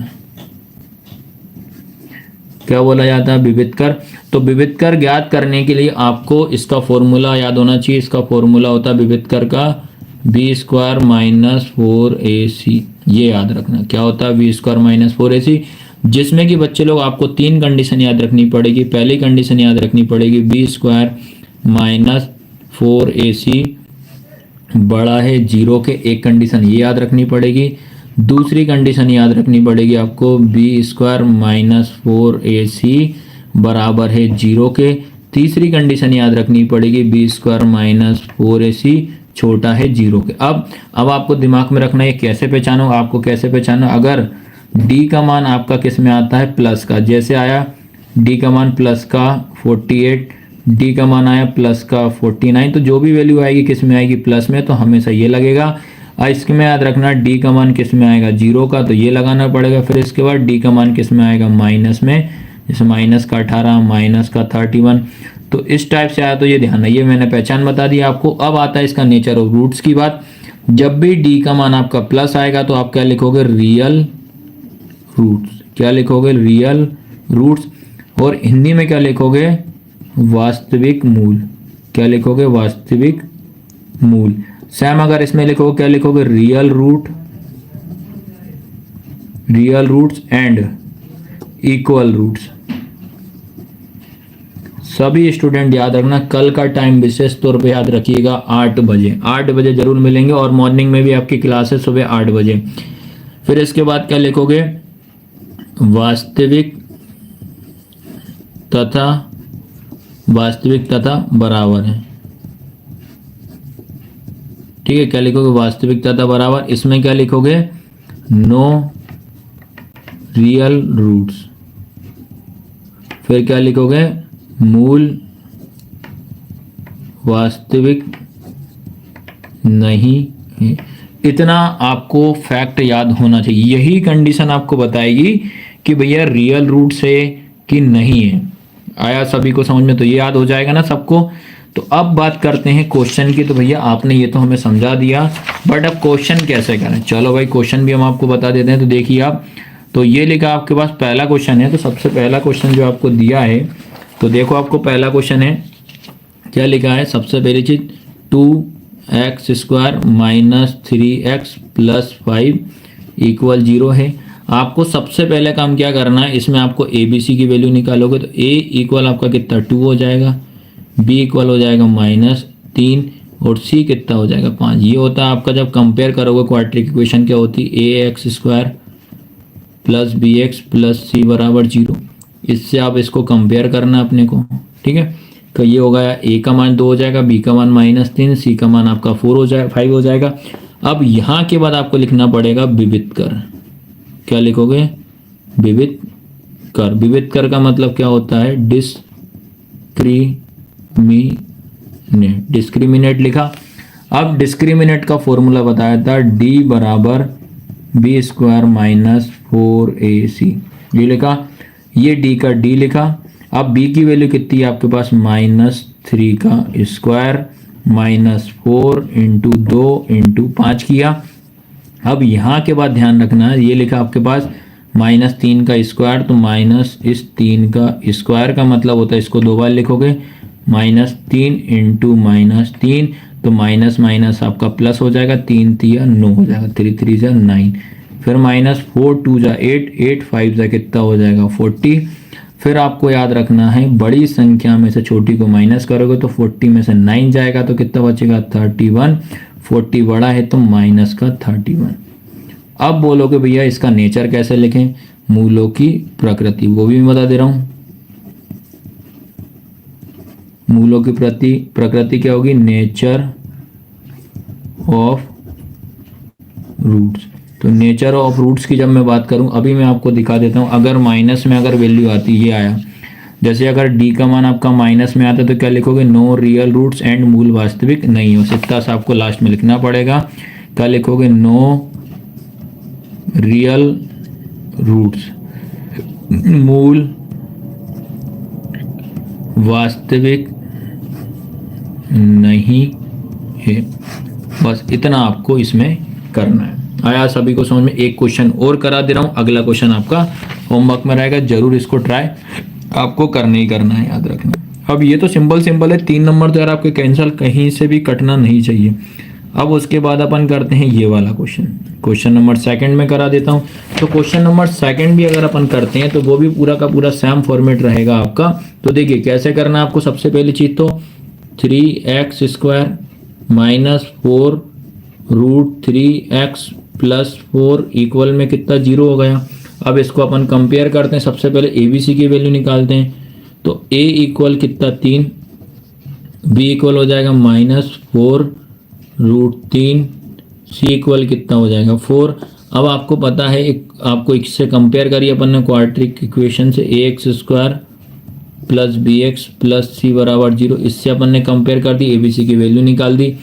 क्या बोला जाता है? विविधकर। तो विविधकर ज्ञात करने के लिए आपको इसका फॉर्मूला याद होना चाहिए। इसका फॉर्मूला होता है विविधकर का बी स्क्वायर माइनस 4ac। ये याद रखना क्या होता है, बी स्क्वायर माइनस 4ac, जिसमें कि बच्चे लोग आपको 3 कंडीशन याद रखनी पड़ेगी। पहली कंडीशन याद रखनी पड़ेगी बी स्क्वायर माइनस 4ac बड़ा है 0 के, एक कंडीशन ये याद रखनी पड़ेगी। दूसरी कंडीशन याद रखनी पड़ेगी आपको बी स्क्वायर माइनस 4ac बराबर है 0 के। तीसरी कंडीशन याद रखनी पड़ेगी बी स्क्वायर माइनस 4ac छोटा है 0 के। अब आपको दिमाग में रखना है कैसे पहचानो, आपको कैसे पहचानो। अगर d का मान आपका किस में आता है? प्लस का। जैसे आया d का मान प्लस का 48, d का मान आया प्लस का 49, तो जो भी वैल्यू आएगी किस में आएगी? प्लस में, तो हमेशा ये लगेगा। इसमें याद रखना d का मान किस में आएगा? 0 का, तो ये लगाना पड़ेगा। फिर इसके बाद d का मान किस में आएगा? माइनस में, जैसे माइनस का 18, माइनस का 31, तो इस टाइप से आया। तो ये ध्यान है, ये मैंने पहचान बता दी आपको। अब आता है इसका नेचर ऑफ रूट्स की बात। जब भी d का मान आपका प्लस आएगा तो आप क्या लिखोगे? Real roots. क्या लिखोगे? Real roots. और हिंदी में क्या लिखोगे? वास्तविक मूल। क्या लिखोगे? वास्तविक मूल। सेम अगर इसमें लिखोगे क्या लिखोगे? Real root, real roots and equal roots. सभी स्टूडेंट याद रखना, कल का टाइम विशेष तौर पे याद रखिएगा, 8 बजे, 8 बजे जरूर मिलेंगे। और मॉर्निंग में भी आपकी क्लास है सुबह 8 बजे। फिर इसके बाद क्या लिखोगे? वास्तविक तथा बराबर है। ठीक है, क्या लिखोगे? वास्तविक तथा बराबर। इसमें क्या लिखोगे? No real roots. फिर क्या लिखोगे? मूल वास्तविक नहीं है। इतना आपको फैक्ट याद होना चाहिए। यही कंडीशन आपको बताएगी कि भैया रियल रूट्स है कि नहीं है। आया सभी को समझ में? तो ये याद हो जाएगा ना सबको। तो अब बात करते हैं क्वेश्चन की। तो भैया आपने ये तो हमें समझा दिया, बट अब क्वेश्चन कैसे करें? चलो भाई क्वेश्चन भी हम आपको बता देते हैं। तो देखिए आप, तो ये लिखा आपके पास पहला क्वेश्चन है। तो सबसे पहला क्वेश्चन जो आपको दिया है, तो देखो आपको पहला क्वेश्चन है, क्या लिखा है? सबसे पहली चीज 2x² minus 3x plus 5 equal 0 है। आपको सबसे पहले काम क्या करना है, इसमें आपको ABC की वैल्यू निकालोगे तो A इक्वल आपका कितना? 2 हो जाएगा, B इक्वल हो जाएगा -3 और C कितना हो जाएगा? 5। ये होता है आपका जब कंपेयर करोगे क्वाड्रेटिक इक्वेशन, क्या होती है? ax² plus bx plus c बराबर 0। इससे आप इसको कंपेयर करना अपने को। ठीक है, तो ये होगा a का मान 2 हो जाएगा, b का मान -3, c का मान आपका 5 हो जाएगा। अब यहाँ के बाद आपको लिखना पड़ेगा विविध कर। क्या लिखोगे? विविध कर। विविध कर का मतलब क्या होता है? डिस्क्रिमिनेट लिखा। अब डिस्क्रिमिनेट का फॉर्मूला बताया था, d बराबर b² माइनस 4ac। ये लिखा, ये d का d लिखा। अब b की वैल्यू कितनी है आपके पास? -3 का स्क्वायर माइनस 4 इंटू 2 इंटू 5 किया। अब यहाँ के बाद ध्यान रखना है, ये लिखा आपके पास -3 का स्क्वायर, तो माइनस इस 3 का स्क्वायर का मतलब होता है, इसको 2 बार लिखोगे, -3 इंटू -3, तो माइनस माइनस आपका प्लस हो जाएगा, 3 3 9 हो जाएगा, 3 3 9। फिर -4 2 8, 8 5 कितना हो जाएगा? 40। फिर आपको याद रखना है, बड़ी संख्या में से छोटी को माइनस करोगे तो 40 में से 9 जाएगा तो कितना बचेगा? 31। 40 बड़ा है तो माइनस का 31। अब बोलोगे भैया इसका नेचर कैसे लिखें? मूलों की प्रकृति, वो भी मैं बता दे रहा हूं। मूलों की प्रकृति क्या होगी? Nature of roots. तो नेचर ऑफ रूट्स की जब मैं बात करूं, अभी मैं आपको दिखा देता हूं। अगर माइनस में अगर वैल्यू आती, ये आया, जैसे अगर d का मान आपका माइनस में आता है तो क्या लिखोगे? नो रियल रूट्स एंड मूल वास्तविक नहीं हो सकता। से आपको लास्ट में लिखना पड़ेगा। क्या लिखोगे? नो रियल रूट्स, मूल वास्तविक नहीं है। बस इतना आपको इसमें करना है। आया सभी को समझ में? एक क्वेश्चन और करा दे रहा हूं, अगला क्वेश्चन आपका होमवर्क में रहेगा, जरूर इसको ट्राई आपको करना ही करना है, याद रखना। अब ये तो सिंपल है, 3 नंबर तो यार आपके कैंसिल, कहीं से भी कटना नहीं चाहिए। अब उसके बाद अपन करते हैं ये वाला क्वेश्चन नंबर 2 में करा देता हूं। तो क्वेश्चन नंबर 2 भी अगर अपन करते हैं तो वो भी पूरा का पूरा सेम फॉर्मेट रहेगा आपका। तो देखिए कैसे करना है आपको। सबसे पहली चीज तो 3x² minus 4 root 3x plus 4 equal में कितना? 0 हो गया। अब इसको अपन कंपेयर करते हैं। सबसे पहले ABC की वैल्यू निकालते हैं। तो A इक्वल कितना? 3, B इक्वल हो जाएगा -4 रूट 3, C इक्वल कितना हो जाएगा? 4। अब आपको पता है, आपको इससे कंपेयर करिए अपन ने क्वाड्रेटिक इक्वेशन से, ax² plus bx plus c बराबर 0। इससे अपन ने कंपेयर कर दी, ABC की वैल्यू निकाल दी।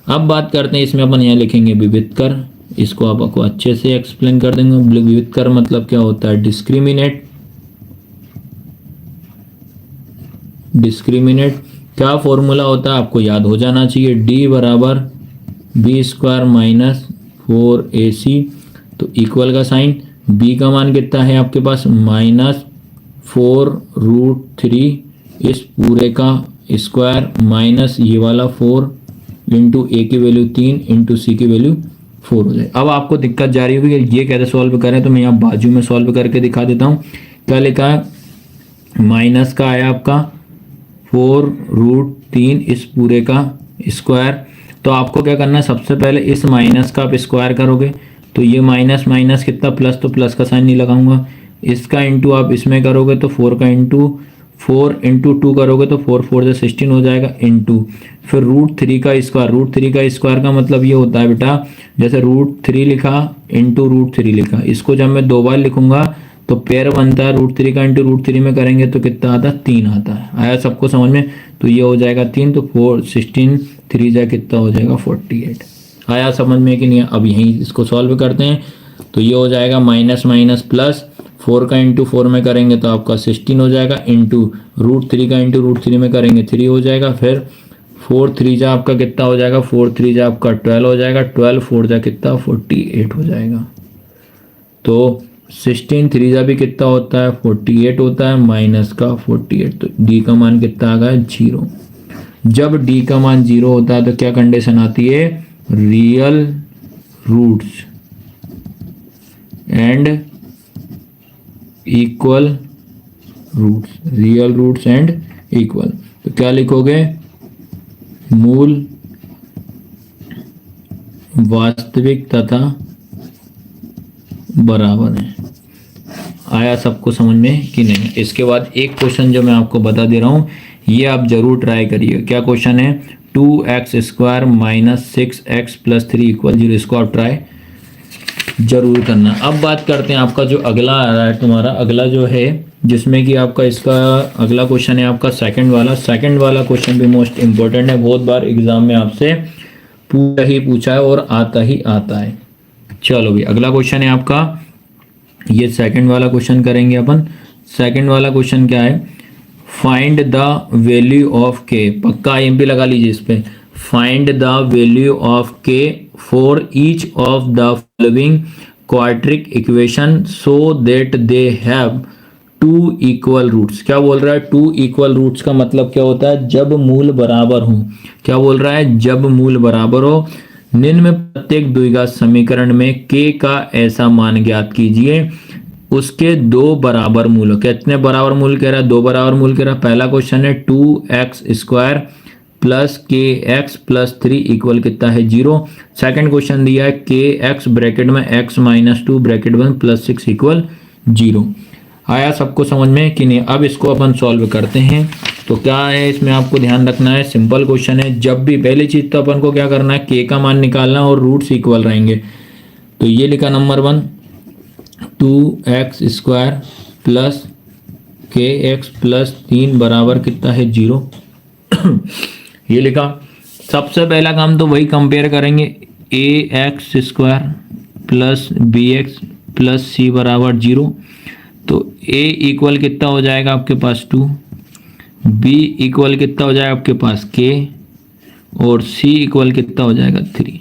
अब बात करते हैं, इसमें अपन यहाँ लिखेंगे विविध कर। इसको आपको अच्छे से एक्सप्लेन कर देंगे। विविध कर मतलब क्या होता है? डिस्क्रिमिनेट। क्या फॉर्मूला होता है आपको याद हो जाना चाहिए, d बराबर b² माइनस 4ac। तो इक्वल का साइन, बी का मान कितना है आपके पास -4√3 इस पूरे का स्क्वायर माइनस ये वाला 4 इंटू ए की वैल्यू 3 इंटू सी की वैल्यू 4 हो जाए। अब आपको दिक्कत जा रही होगी कि ये कैसे सॉल्व करें, तो मैं यहाँ बाजू में सॉल्व करके दिखा देता हूँ। क्या लिखा है, माइनस का आया आपका 4√3 इस पूरे का स्क्वायर। तो आपको क्या करना है, सबसे पहले इस माइनस का आप स्क्वायर करोगे तो ये माइनस माइनस कितना प्लस, तो प्लस का साइन नहीं लगाऊंगा। इसका इंटू आप इसमें करोगे तो 4 का इंटू 4 इंटू 2 करोगे तो 4 4 से 16 हो जाएगा, इंटू फिर √3 का स्क्वायर। √3 का स्क्वायर का मतलब ये होता है बेटा, जैसे √3 लिखा इंटू √3 लिखा, इसको जब मैं 2 बार लिखूंगा तो पेयर बनता है। √3 का इंटू √3 में करेंगे तो कितना आता है, 3 आता है। आया सबको समझ में, तो ये हो जाएगा 3, तो 4 16 3 जा कितना हो जाएगा 48। आया समझ में कि नहीं। अब यहीं इसको सॉल्व करते हैं, तो ये हो जाएगा माइनस माइनस प्लस, 4 का इंटू 4 में करेंगे तो आपका 16 हो जाएगा, इंटू √3 का इंटू √3 में करेंगे 3 हो जाएगा, फिर 4 3 जा आपका कितना हो जाएगा, 4 3 जा आपका 12 हो जाएगा, 12 4 जा कितना 48 हो जाएगा। तो 16 3 जा भी कितना होता है 48 होता है, माइनस का 48, तो डी का मान कितना आ गया 0। जब डी का मान 0 होता है तो क्या कंडीशन आती है, real roots and equal roots, real roots and equal. तो क्या लिखोगे, मूल वास्तविक तथा बराबर है। आया सबको समझ में कि नहीं। इसके बाद एक क्वेश्चन जो मैं आपको बता दे रहा हूं, ये आप जरूर ट्राई करिए। क्या क्वेश्चन है, 2x² minus 6x plus 3 equal 0। इसको आप ट्राई जरूर करना। अब बात करते हैं आपका जो अगला आ रहा है तुम्हारा, अगला जो है जिसमें कि आपका इसका अगला क्वेश्चन है आपका सेकंड वाला क्वेश्चन भी मोस्ट इंपॉर्टेंट है। बहुत बार एग्जाम में आपसे पूछा है और आता ही आता है। चलो भी अगला क्वेश्चन है आपका, ये सेकंड वाला क्वेश्चन करेंगे अपन। सेकंड वाला क्वेश्चन क्या है, फाइंड द वैल्यू ऑफ के, पक्का IMP लगा लीजिए इस पे। Find the value of k for each of the following quadric equation so that they have 2 equal roots. क्या बोल रहा है, 2 इक्वल रूट्स का मतलब क्या होता है, जब मूल बराबर हो। क्या बोल रहा है, जब मूल बराबर हो। निम्न में प्रत्येक द्विघात समीकरण में के का ऐसा मान ज्ञात कीजिए उसके 2 बराबर मूल हो। कितने बराबर मूल कह रहा है, 2 बराबर मूल कह रहा है। पहला क्वेश्चन है 2x² plus kx plus 3 equal कितना है 0। सेकंड क्वेश्चन दिया है kx ब्रैकेट में x माइनस 2 ब्रैकेट में प्लस 6 इक्वल 0। आया सबको समझ में कि नहीं। अब इसको अपन सॉल्व करते हैं। तो क्या है इसमें आपको ध्यान रखना है, सिंपल क्वेश्चन है। जब भी पहली चीज तो अपन को क्या करना है, k का मान निकालना और रूट्स इक्वल रहेंगे। तो ये लिखा number 1, 2x² plus kx plus 3 बराबर कितना है 0। ये लिखा। सबसे पहला काम तो वही कंपेयर करेंगे, ax² plus bx plus c बराबर 0। तो a इक्वल कितना हो जाएगा आपके पास 2, b इक्वल कितना हो जाएगा आपके पास k और c इक्वल कितना हो जाएगा 3।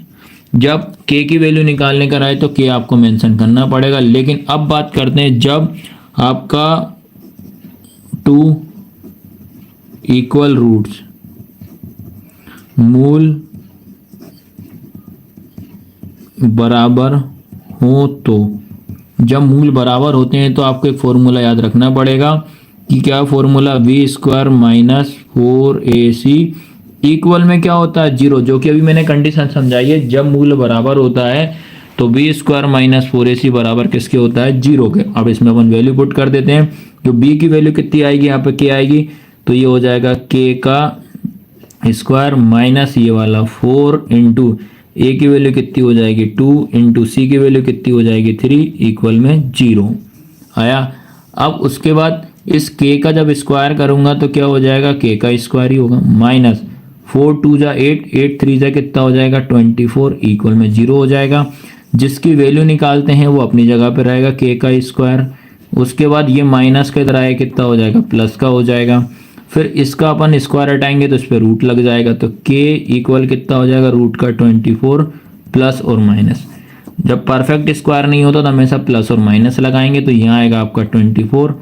जब k की वैल्यू निकालने का रहे तो k आपको मेंशन करना पड़ेगा। लेकिन अब बात करते हैं जब आपका 2 इक्वल रूट्स मूल बराबर हो, तो जब मूल बराबर होते हैं तो आपको एक फॉर्मूला याद रखना पड़ेगा कि क्या formula, v² minus 4ac equal में क्या होता है 0, जो कि अभी मैंने कंडीशन समझाई है। जब मूल बराबर होता है तो v² माइनस 4ac बराबर किसके होता है 0 के। अब इसमें अपन वैल्यू पुट कर देते हैं। तो b की वैल्यू कितनी आएगी, यहाँ पे k आएगी, तो ये हो जाएगा k का स्क्वायर माइनस ये वाला 4 इंटू ए की वैल्यू कितनी हो जाएगी 2 इंटू सी की वैल्यू कितनी हो जाएगी 3 इक्वल में 0 आया। अब उसके बाद इस k का जब स्क्वायर करूंगा तो क्या हो जाएगा, k का स्क्वायर ही होगा, माइनस 4 2 जा 8 8 3 जा कितना हो जाएगा 24 इक्वल में 0 हो जाएगा। जिसकी वैल्यू निकालते हैं वो अपनी जगह पे रहेगा k का स्क्वायर। उसके बाद ये माइनस के इधर आए कितना हो जाएगा प्लस का हो जाएगा। फिर इसका अपन स्क्वायर हटाएंगे तो इस पर रूट लग जाएगा। तो k इक्वल कितना हो जाएगा रूट का 24 प्लस और माइनस। जब परफेक्ट स्क्वायर नहीं होता तो हमेशा प्लस और माइनस लगाएंगे। तो यहाँ आएगा आपका 24,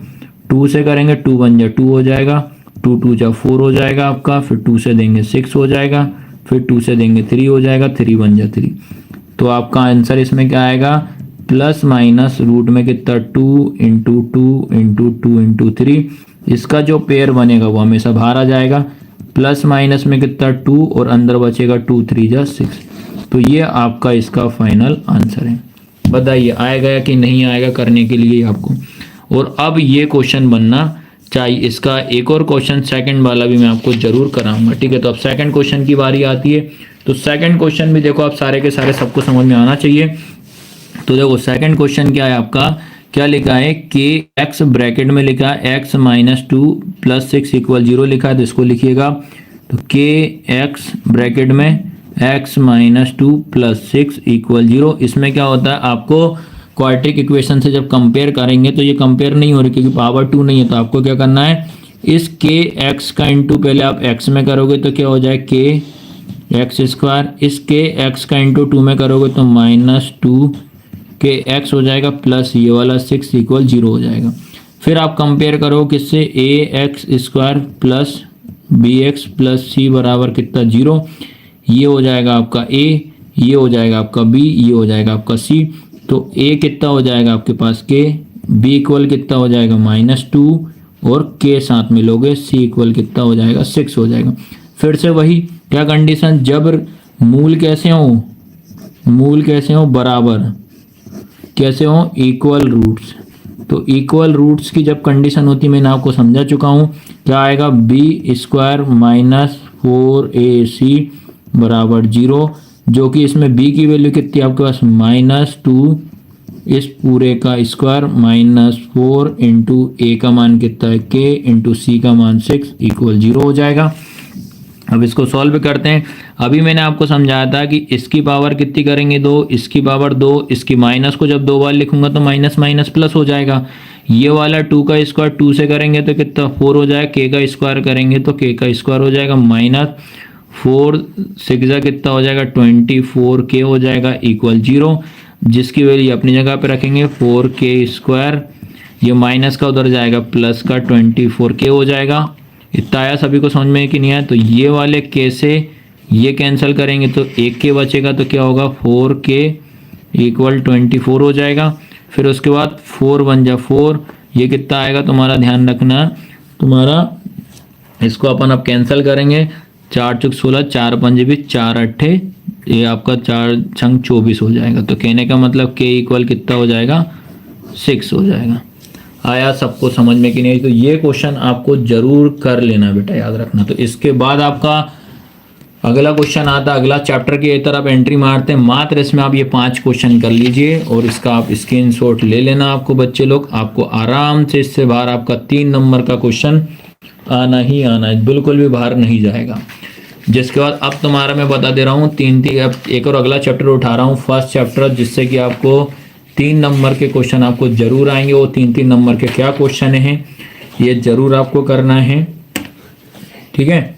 2 से करेंगे 2 1 जा 2 हो जाएगा, 2 2 जा 4 हो जाएगा आपका, फिर 2 से देंगे 6 हो जाएगा, फिर 2 से देंगे 3 हो जाएगा, 3 1 जा 3। तो आपका आंसर इसमें क्या आएगा, प्लस माइनस रूट में कितना 2 इंटू 2 इंटू 2 इंटू 3। इसका जो पेयर बनेगा वो हमेशा बाहर आ जाएगा। प्लस माइनस में कितना 2 और अंदर बचेगा 2 3 जा 6। तो ये आपका इसका फाइनल आंसर है। बताइए आएगा या कि नहीं आएगा करने के लिए आपको। और अब ये क्वेश्चन बनना चाहिए। इसका एक और क्वेश्चन सेकंड वाला भी मैं आपको जरूर कराऊंगा, ठीक है। तो अब सेकंड क्वेश्चन की बारी आती है। तो सेकंड क्वेश्चन भी देखो आप सारे के सारे सबको समझ में आना चाहिए। तो देखो सेकंड क्वेश्चन क्या है आपका, क्या लिखा है, के एक्स ब्रैकेट में लिखा है एक्स माइनस 2 प्लस 6 इक्वल 0 लिखा है। तो इसको लिखिएगा। तो के एक्स ब्रैकेट में एक्स माइनस 2 प्लस 6 इक्वल 0। इसमें क्या होता है, आपको क्वाड्रेटिक इक्वेशन से जब कंपेयर करेंगे तो ये कंपेयर नहीं हो रही क्योंकि पावर 2 नहीं है। तो आपको क्या करना है, इस के एक्स का इंटू पहले आप एक्स में करोगे तो क्या हो जाए के एक्स स्क्वायर, इस के एक्स का इंटू 2 में करोगे तो माइनस 2 के एक्स हो जाएगा, प्लस ये वाला 6 इक्वल 0 हो जाएगा। फिर आप कंपेयर करो किससे, A X square plus B X plus C बराबर कितना 0। ये हो जाएगा आपका ए, ये हो जाएगा आपका बी, ये हो जाएगा आपका सी। तो ए कितना हो जाएगा आपके पास के, बी इक्वल कितना हो जाएगा -2 और के साथ में लोगे सी इक्वल कितना हो जाएगा 6 हो जाएगा। फिर से वही क्या कंडीशन, जब मूल कैसे हो, मूल कैसे हो बराबर, कैसे हो इक्वल रूट्स। तो इक्वल रूट्स की जब कंडीशन होती है मैंने आपको समझा चुका हूँ, क्या आएगा बी स्क्वायर माइनस 4ac बराबर 0, जो कि इसमें b की वैल्यू कितनी है आपके पास -2 इस पूरे का स्क्वायर -4 इंटू ए का मान कितना है k इंटू सी का मान 6 इक्वल 0 हो जाएगा। अब इसको सॉल्व करते हैं। अभी मैंने आपको समझाया था कि इसकी पावर कितनी करेंगे 2, इसकी पावर 2, इसकी माइनस को जब 2 बार लिखूंगा तो माइनस माइनस प्लस हो जाएगा। ये वाला 2 का स्क्वायर 2 से करेंगे तो कितना 4 हो जाएगा, k का स्क्वायर करेंगे तो k का स्क्वायर हो जाएगा -4 6 कितना हो जाएगा 24k हो जाएगा इक्वल 0, जिसकी वैल्यू अपनी जगह पे रखेंगे 4k स्क्वायर, ये माइनस का उधर जाएगा प्लस का 24k हो जाएगा। इतना आया सभी को समझ में कि नहीं आया। तो ये वाले k से ये कैंसिल करेंगे तो एक k बचेगा तो क्या होगा 4k इक्वल 24 हो जाएगा। फिर उसके बाद 4 1 जा 4, ये कितना आएगा तुम्हारा ध्यान रखना, तुम्हारा इसको अपन अब कैंसिल करेंगे, 4 चुक 16 4 5 भी 4 8 ये आपका 4 छंग 24 हो जाएगा। तो कहने का मतलब k इक्वल कितना हो जाएगा 6 हो जाएगा। आया सबको समझ में कि नहीं। तो ये क्वेश्चन आपको जरूर कर लेना बेटा, याद रखना। तो इसके बाद आपका अगला क्वेश्चन आता है, अगला चैप्टर की तरफ एंट्री मारते हैं। मात्र इसमें आप ये 5 क्वेश्चन कर लीजिए और इसका आप स्क्रीनशॉट ले लेना आपको बच्चे लोग। आपको आराम से इससे बाहर आपका 3 नंबर का क्वेश्चन आना ही आना है, बिल्कुल भी बाहर नहीं जाएगा। जिसके बाद अब तुम्हारा मैं बता दे रहा हूँ 3 एक और अगला चैप्टर उठा रहा हूँ, फर्स्ट चैप्टर, जिससे कि आपको 3 नंबर के क्वेश्चन आपको जरूर आएंगे। वो 3 नंबर के क्या क्वेश्चन हैं ये जरूर आपको करना है, ठीक है।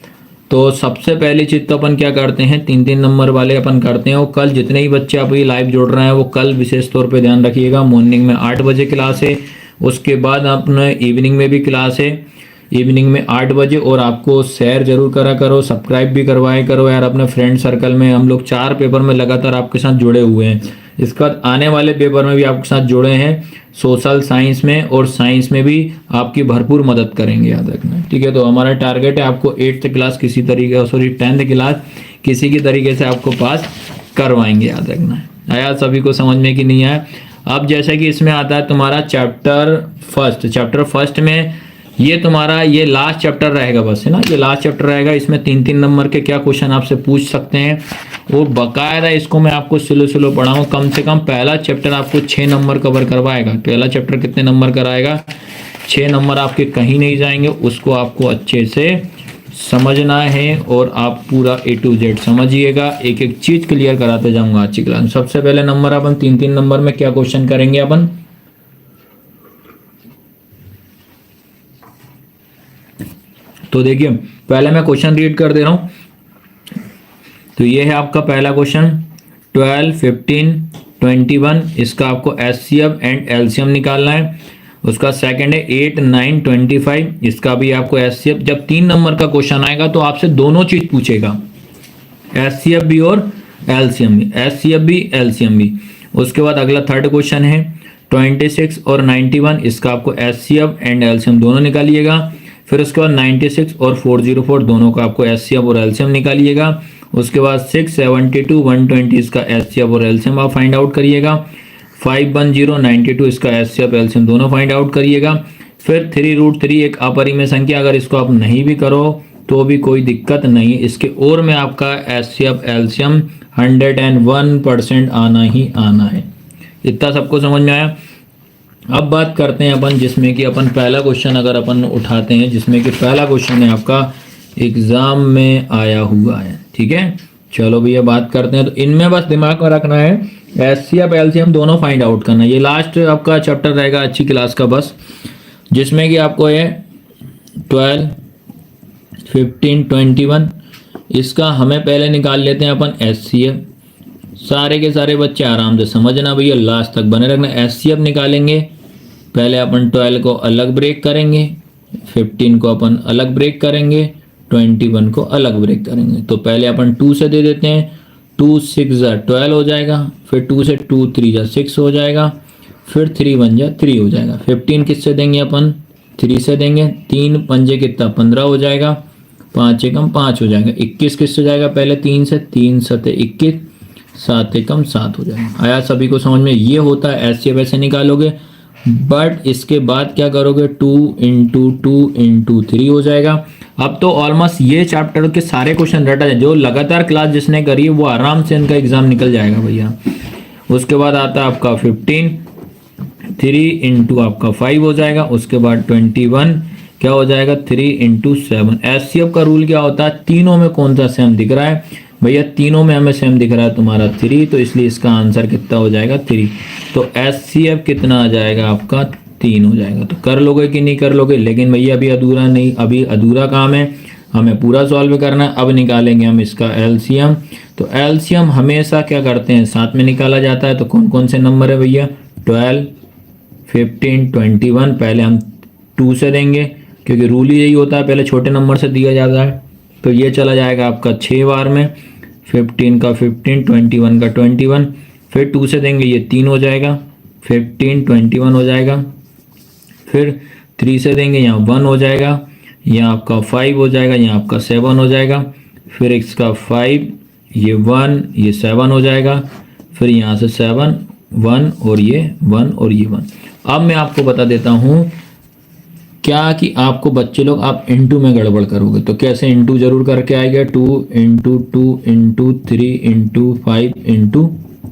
तो सबसे पहली चीज तो अपन क्या करते हैं, 3 नंबर वाले अपन करते हैं। वो कल जितने ही बच्चे आप ये लाइव जोड़ रहे हैं वो कल विशेष तौर पे ध्यान रखिएगा, मॉर्निंग में 8 बजे क्लास है। उसके बाद अपने इवनिंग में भी क्लास है, इवनिंग में 8 बजे। और आपको शेयर जरूर करा करो, सब्सक्राइब भी करवाया करो यार अपने फ्रेंड सर्कल में। हम लोग 4 पेपर में लगातार आपके साथ जुड़े हुए हैं। इसके बाद आने वाले पेपर में भी आपके साथ जुड़े हैं, सोशल साइंस में और साइंस में भी आपकी भरपूर मदद करेंगे, याद रखना, ठीक है। तो हमारा टारगेट है आपको 8th क्लास किसी तरीके, सॉरी 10th क्लास किसी की तरीके से आपको पास करवाएंगे, याद रखना। आया सभी को समझ में कि नहीं आया। अब जैसा कि इसमें आता है तुम्हारा चैप्टर फर्स्ट में ये तुम्हारा ये लास्ट चैप्टर रहेगा बस, है ना, ये लास्ट चैप्टर रहेगा। इसमें 3 नंबर के क्या क्वेश्चन आपसे पूछ सकते हैं वो बकायदा इसको मैं आपको स्लो पढ़ाऊँ। कम से कम पहला चैप्टर आपको 6 नंबर कवर करवाएगा। पहला चैप्टर कितने नंबर कराएगा, 6 नंबर आपके कहीं नहीं जाएंगे। उसको आपको अच्छे से समझना है और आप पूरा A to Z समझिएगा, एक एक चीज क्लियर कराते जाऊंगा आज की क्लास में। सबसे पहले नंबर अपन 3 नंबर में क्या क्वेश्चन करेंगे अपन, तो देखिए पहले मैं क्वेश्चन रीड कर दे रहा हूं। तो ये है आपका पहला क्वेश्चन, 12, 15, 21, इसका आपको एचसीएफ एंड एलसीएम निकालना है। उसका सेकंड है 8, 9, 25, इसका भी आपको एचसीएफ। जब 3 नंबर का क्वेश्चन आएगा तो आपसे दोनों चीज पूछेगा, एचसीएफ भी और एलसीएम भी, एचसीएफ भी एलसीएम भी। उसके बाद अगला थर्ड क्वेश्चन है 26 और 91, इसका आपको एचसीएफ एंड एलसीएम दोनों निकालिएगा। फिर उसके बाद 96 और 404 दोनों का आपको एचसीएफ और एलसीएम निकालिएगा। उसके बाद 6, 72, 120 इसका एचसीएफ और एलसीएम आप फाइंड आउट करिएगा। 510, 92 इसका एचसीएफ एलसीएम दोनों फाइंड आउट करिएगा। फिर 3√3 एक अपरिमेय संख्या, अगर इसको आप नहीं भी करो तो भी कोई दिक्कत नहीं, इसके और में आपका एचसीएफ एलसीएम 101% आना ही आना है। इतना सबको समझ में आया। अब बात करते हैं अपन जिसमें कि अपन पहला क्वेश्चन अगर अपन उठाते हैं, जिसमें कि पहला क्वेश्चन है आपका एग्जाम में आया हुआ है। ठीक है, चलो भैया बात करते हैं। तो इनमें बस दिमाग में रखना है एचसीएफ एलसीएम दोनों फाइंड आउट करना है। ये लास्ट आपका चैप्टर रहेगा अच्छी क्लास का बस, जिसमें कि आपको है 12, 15, 21, इसका हमें पहले निकाल लेते हैं अपन एचसीएफ। सारे के सारे बच्चे आराम से समझना भैया, लास्ट तक बने रखना। एचसीएफ निकालेंगे, पहले अपन 12 को अलग ब्रेक करेंगे, 15 को अपन अलग ब्रेक करेंगे, 21 को अलग ब्रेक करेंगे। तो पहले अपन 2 से दे देते हैं, 2 6 12 हो जाएगा। फिर 2 से 2 3 6 हो जाएगा। फिर 3 1 3 हो जाएगा। 15 किससे देंगे अपन, 3 से देंगे। 3 पंजे कितना 15 हो जाएगा, 5 एकम 5 हो जाएगा। 21 किससे जाएगा, पहले 3 से, 3 सते 21, 7 एकम 7 हो जाएगा। आया सभी को समझ में। ये होता है एचसीएफ ऐसे निकालोगे, बट इसके बाद क्या करोगे 2 × 2 × 3 हो जाएगा। अब तो ऑलमोस्ट ये चैप्टर के सारे क्वेश्चन रटा जाए, जो लगातार क्लास जिसने करी है वो आराम से इनका एग्जाम निकल जाएगा भैया। उसके बाद आता है आपका 15, 3 × आपका 5 हो जाएगा। उसके बाद 21 क्या हो जाएगा, 3 × 7। एचसीएफ का रूल क्या होता है, तीनों में कौन सा सेम दिख रहा है भैया, तीनों में हमें सेम दिख रहा है तुम्हारा 3, तो इसलिए इसका आंसर कितना हो जाएगा 3। तो एचसीएफ कितना आ जाएगा आपका 3 हो जाएगा। तो कर लोगे कि नहीं कर लोगे, लेकिन भैया अभी अधूरा नहीं, अभी अधूरा काम है, हमें पूरा सॉल्व करना है। अब निकालेंगे हम इसका एलसीएम। तो एलसीएम हमेशा क्या करते हैं, साथ में निकाला जाता है। तो कौन कौन से नंबर है भैया, 12, 15, 21। पहले हम 2 से देंगे क्योंकि रूल ही यही होता है, पहले छोटे नंबर से दिया जाता है। तो ये चला जाएगा आपका 6 बार में, 15 का 15, 21 का 21। फिर 2 से देंगे, ये 3 हो जाएगा, 15, 21 हो जाएगा। फिर 3 से देंगे, यहाँ 1 हो जाएगा, यहाँ आपका 5 हो जाएगा, यहाँ आपका 7 हो जाएगा। फिर इसका 5, ये 1, ये 7 हो जाएगा। फिर यहाँ से 7, 1 और ये 1 और ये 1। अब मैं आपको बता देता हूँ क्या कि आपको बच्चे लोग आप इंटू में गड़बड़ करोगे। तो कैसे इंटू जरूर करके आएगा, 2 × 2 × 3 × 5 ×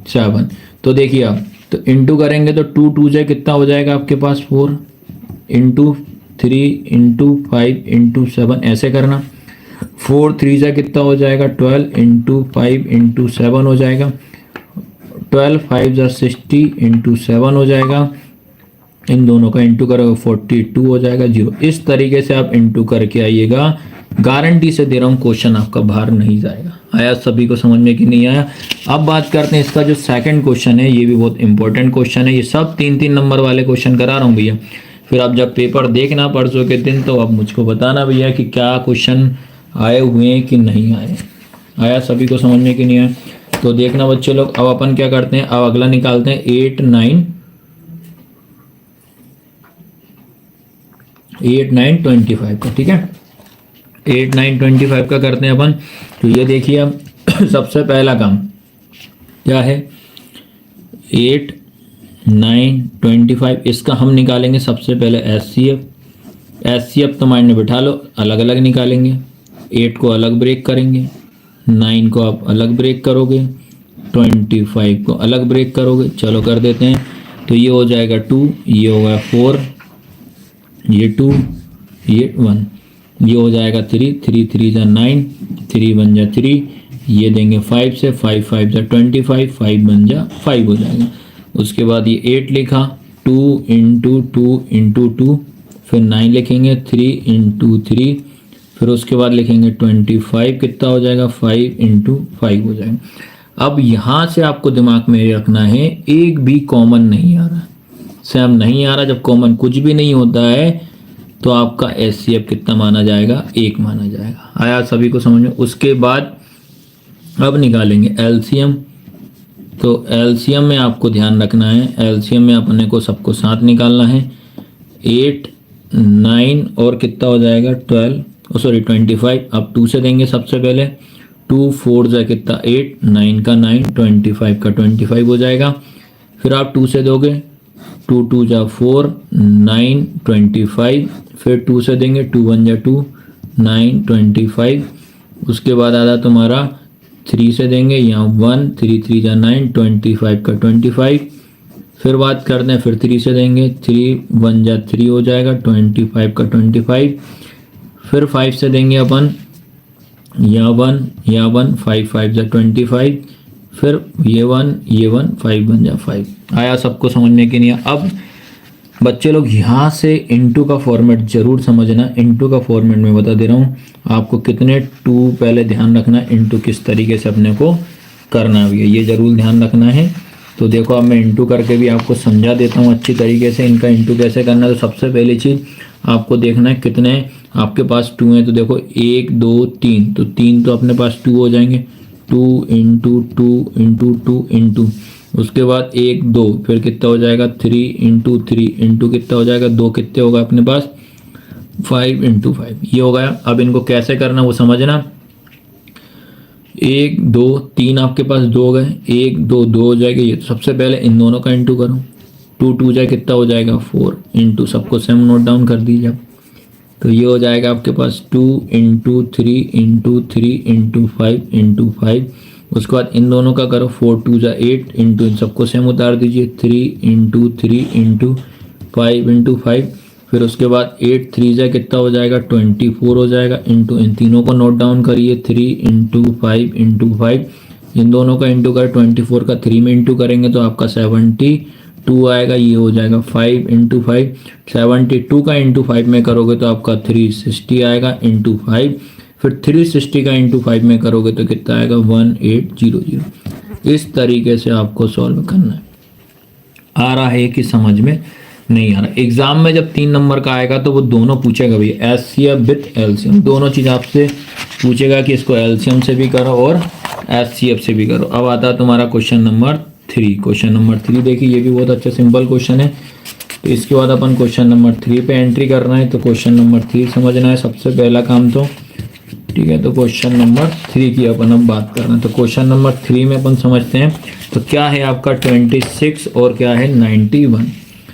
7। तो देखिए आप, तो इंटू करेंगे तो 2 2 से कितना हो जाएगा आपके पास 4 × 3 × 5 × 7, ऐसे करना। 4 3 से कितना हो जाएगा 12 × 5 × 7 हो जाएगा। 12 5 60 × 7 हो जाएगा। इन दोनों का इंटू करोगे 42 हो जाएगा 0। इस तरीके से आप इंटू करके आइएगा, गारंटी से दे रहा हूँ क्वेश्चन आपका बाहर नहीं जाएगा। आया सभी को समझ में कि नहीं आया। अब बात करते हैं इसका जो सेकंड क्वेश्चन है, ये भी बहुत इंपॉर्टेंट क्वेश्चन है। ये सब 3-3 नंबर वाले क्वेश्चन करा रहा हूँ भैया। फिर आप जब पेपर देखना परसों के दिन तो आप मुझको बताना भैया कि क्या क्वेश्चन आए हुए हैं कि नहीं आए। आया सभी को समझ में कि नहीं आया। तो देखना बच्चे लोग। अब अपन क्या करते हैं, अब अगला निकालते हैं 8, 9, 25 का। ठीक है, 8, 9, 25 का करते हैं अपन। तो ये देखिए अब सबसे पहला काम क्या है, 8, 9, 25 इसका हम निकालेंगे सबसे पहले एचसीएफ। एचसीएफ तो माइंड में बिठा लो, अलग अलग निकालेंगे। 8 को अलग ब्रेक करेंगे, 9 को आप अलग ब्रेक करोगे, 25 को अलग ब्रेक करोगे। चलो कर देते हैं। तो ये हो जाएगा 2, ये होगा 4, ये 2, ये 1, ये हो जाएगा 3, 3 3 जा 9, 3 1 जा 3, ये देंगे 5 से, 5 5 जा 25, 5 1 जा 5 हो जाएगा। उसके बाद ये 8 लिखा, 2 × 2 × 2, फिर 9 लिखेंगे, 3 × 3, फिर उसके बाद लिखेंगे 25 कितना हो जाएगा 5 × 5 हो जाएगा। अब यहाँ से आपको दिमाग में रखना है, एक भी कॉमन नहीं आ रहा, सेम नहीं आ रहा। जब कॉमन कुछ भी नहीं होता है तो आपका HCF कितना माना जाएगा, 1 माना जाएगा। आया सभी को समझ में। उसके बाद अब निकालेंगे LCM। तो LCM में आपको ध्यान रखना है, LCM में अपने को सबको साथ निकालना है। 8 9 और कितना हो जाएगा 12, सॉरी 25। अब 2 से देंगे सबसे पहले, 2 4 जा कितना 8, 9 का 9, 25 का 25 हो जाएगा। फिर आप 2 से दोगे, 2 2 जा 4, 9 25। फिर 2 से देंगे, 2 1 जा 2, 9 25। उसके बाद आता तुम्हारा 3 से देंगे, यहाँ 1 3 3 जा 9, 25 का 25। फिर बात करते हैं, फिर 3 से देंगे, 3 1 जा 3 हो जाएगा, 25 का 25। फिर 5 से देंगे अपन, यहाँ 1 5 5 जा 25। फिर ये 1 5 1 जा 5। आया सबको समझ में कि नहीं? अब बच्चे लोग यहाँ से इनटू का फॉर्मेट जरूर समझना। इनटू का फॉर्मेट मैं बता दे रहा हूँ आपको, कितने 2 पहले ध्यान रखना, इनटू किस तरीके से अपने को करना भी है, ये जरूर ध्यान रखना है। तो देखो अब मैं इनटू करके भी आपको समझा देता हूँ अच्छी तरीके से, इनका इनटू कैसे करना है। तो सबसे पहली चीज़ आपको देखना है कितने आपके पास 2 हैं। तो देखो 1 2 3, तो 3 तो अपने पास 2 हो जाएंगे, 2 इंटू 2 इंटू 2 इंटू। उसके बाद 1 2, फिर कितना हो जाएगा 3 इंटू 3 इंटू कितना हो जाएगा 2, कितने होगा अपने पास 5 इंटू 5, ये हो गया। अब इनको कैसे करना वो समझना। 1 2 3 आपके पास 2 हो गए, 1 2 2 हो जाएगा। ये सबसे पहले इन दोनों का इंटू करो, 2 2 जाए कितना हो जाएगा 4 इंटू, सबको सेम नोट डाउन कर दीजिए आप। तो ये हो जाएगा आपके पास 2 इंटू 3 इंटू 3 इंटू 5 इंटू 5। उसके बाद इन दोनों का करो, 4 2 जा 8 इंटू, इन सबको सेम उतार दीजिए, 3 इंटू 3 इंटू 5 इंटू 5। फिर उसके बाद 8 3 जा कितना हो जाएगा 24 हो जाएगा, इंटू इन तीनों को नोट डाउन करिए, 3 इंटू 5 इंटू 5। इन दोनों का इंटू कर, 24 का 3 में इंटू करेंगे तो आपका 72 आएगा। ये हो जाएगा 5 इंटू 5। 72 का इंटू 5 में करोगे तो आपका 360 आएगा इंटू 5। फिर 360 का इंटू 5 में करोगे तो कितना आएगा 1800। इस तरीके से आपको सॉल्व करना है। आ रहा है कि समझ में नहीं आ रहा? एग्जाम में जब 3 नंबर का आएगा तो वो दोनों पूछेगा भैया, HCF विथ LCM, दोनों चीज़ आपसे पूछेगा कि इसको LCM से भी करो और HCF से भी करो। अब आता है तुम्हारा क्वेश्चन नंबर 3। क्वेश्चन नंबर 3 देखिए, ये भी बहुत अच्छा सिंपल क्वेश्चन है। तो इसके बाद अपन क्वेश्चन नंबर 3 पे एंट्री करना है। तो क्वेश्चन नंबर 3 समझना है सबसे पहला काम तो, ठीक है। तो क्वेश्चन नंबर 3 की अपन अब बात कर रहे हैं। तो क्वेश्चन नंबर 3 में अपन समझते हैं तो क्या है आपका 26 और क्या है 91।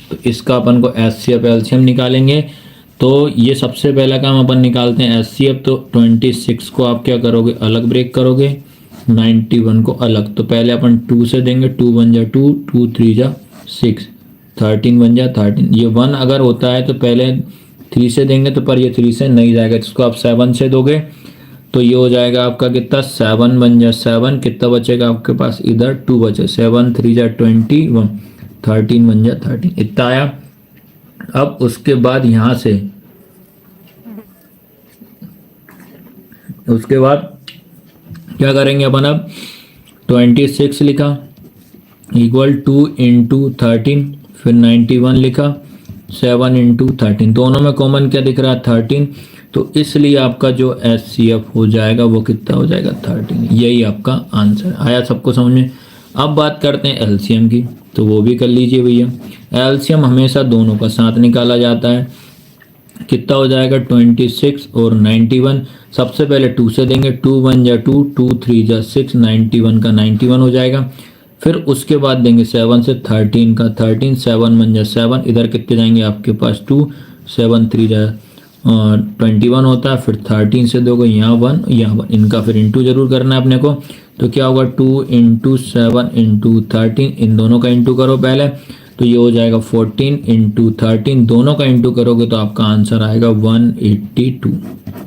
तो इसका अपन को HCF LCM निकालेंगे। तो ये सबसे पहला काम अपन निकालते हैं HCF। तो 26 को आप क्या करोगे, अलग ब्रेक करोगे, 91 को अलग। तो पहले अपन 2 से देंगे, 2 1 जा 2, 2 3 जा 6, 13 1 जा 13। ये 1 अगर होता है तो पहले 3 से देंगे, तो पर ये 3 से नहीं जाएगा, इसको आप 7 से दोगे तो ये हो जाएगा आपका कितना 7 1 जा 7, कितना बचेगा आपके पास इधर 2 बचे, 7 3 जा 21, 13 1 जा 13, इतना आया। अब उसके बाद यहाँ से उसके बाद क्या करेंगे अपन, अब 26 लिखा इक्वल 2 इंटू 13, फिर 91 लिखा 7 इंटू 13, दोनों में कॉमन क्या दिख रहा है 13। तो इसलिए आपका जो HCF हो जाएगा वो कितना हो जाएगा 13। यही आपका आंसर आया सबको समझ में। अब बात करते हैं LCM की, तो वो भी कर लीजिए भैया। LCM हमेशा दोनों का साथ निकाला जाता है। कितना हो जाएगा 26 और 91। सबसे पहले 2 से देंगे, 2 1 जा 2, 2 3 जा 6, 91 का 91 हो जाएगा। फिर उसके बाद देंगे 7 से 13 का 13, 7 1 जा 7, इधर कितने जाएंगे आपके पास 2, 7 3 जा 21 होता है। फिर 13 से दोगे यहाँ 1 यहाँ 1, इनका फिर इंटू जरूर करना है अपने को। तो क्या होगा 2 इंटू 7 इंटू 13, इन दोनों का इंटू करो पहले, तो ये हो जाएगा 14 इंटू 13, दोनों का इंटू करोगे तो आपका आंसर आएगा 182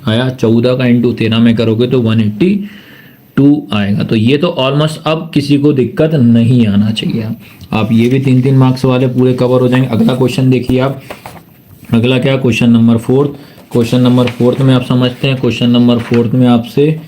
आया। 14 का इंटू 13 में करोगे तो 182 आएगा। तो ये तो ऑलमोस्ट अब किसी को दिक्कत नहीं आना चाहिए। आप ये भी 3 3 मार्क्स वाले पूरे कवर हो जाएंगे। अगला क्वेश्चन देखिए आप, अगला क्या, क्वेश्चन नंबर 4। क्वेश्चन नंबर 4 में आप समझते हैं। क्वेश्चन नंबर 4 में आपसे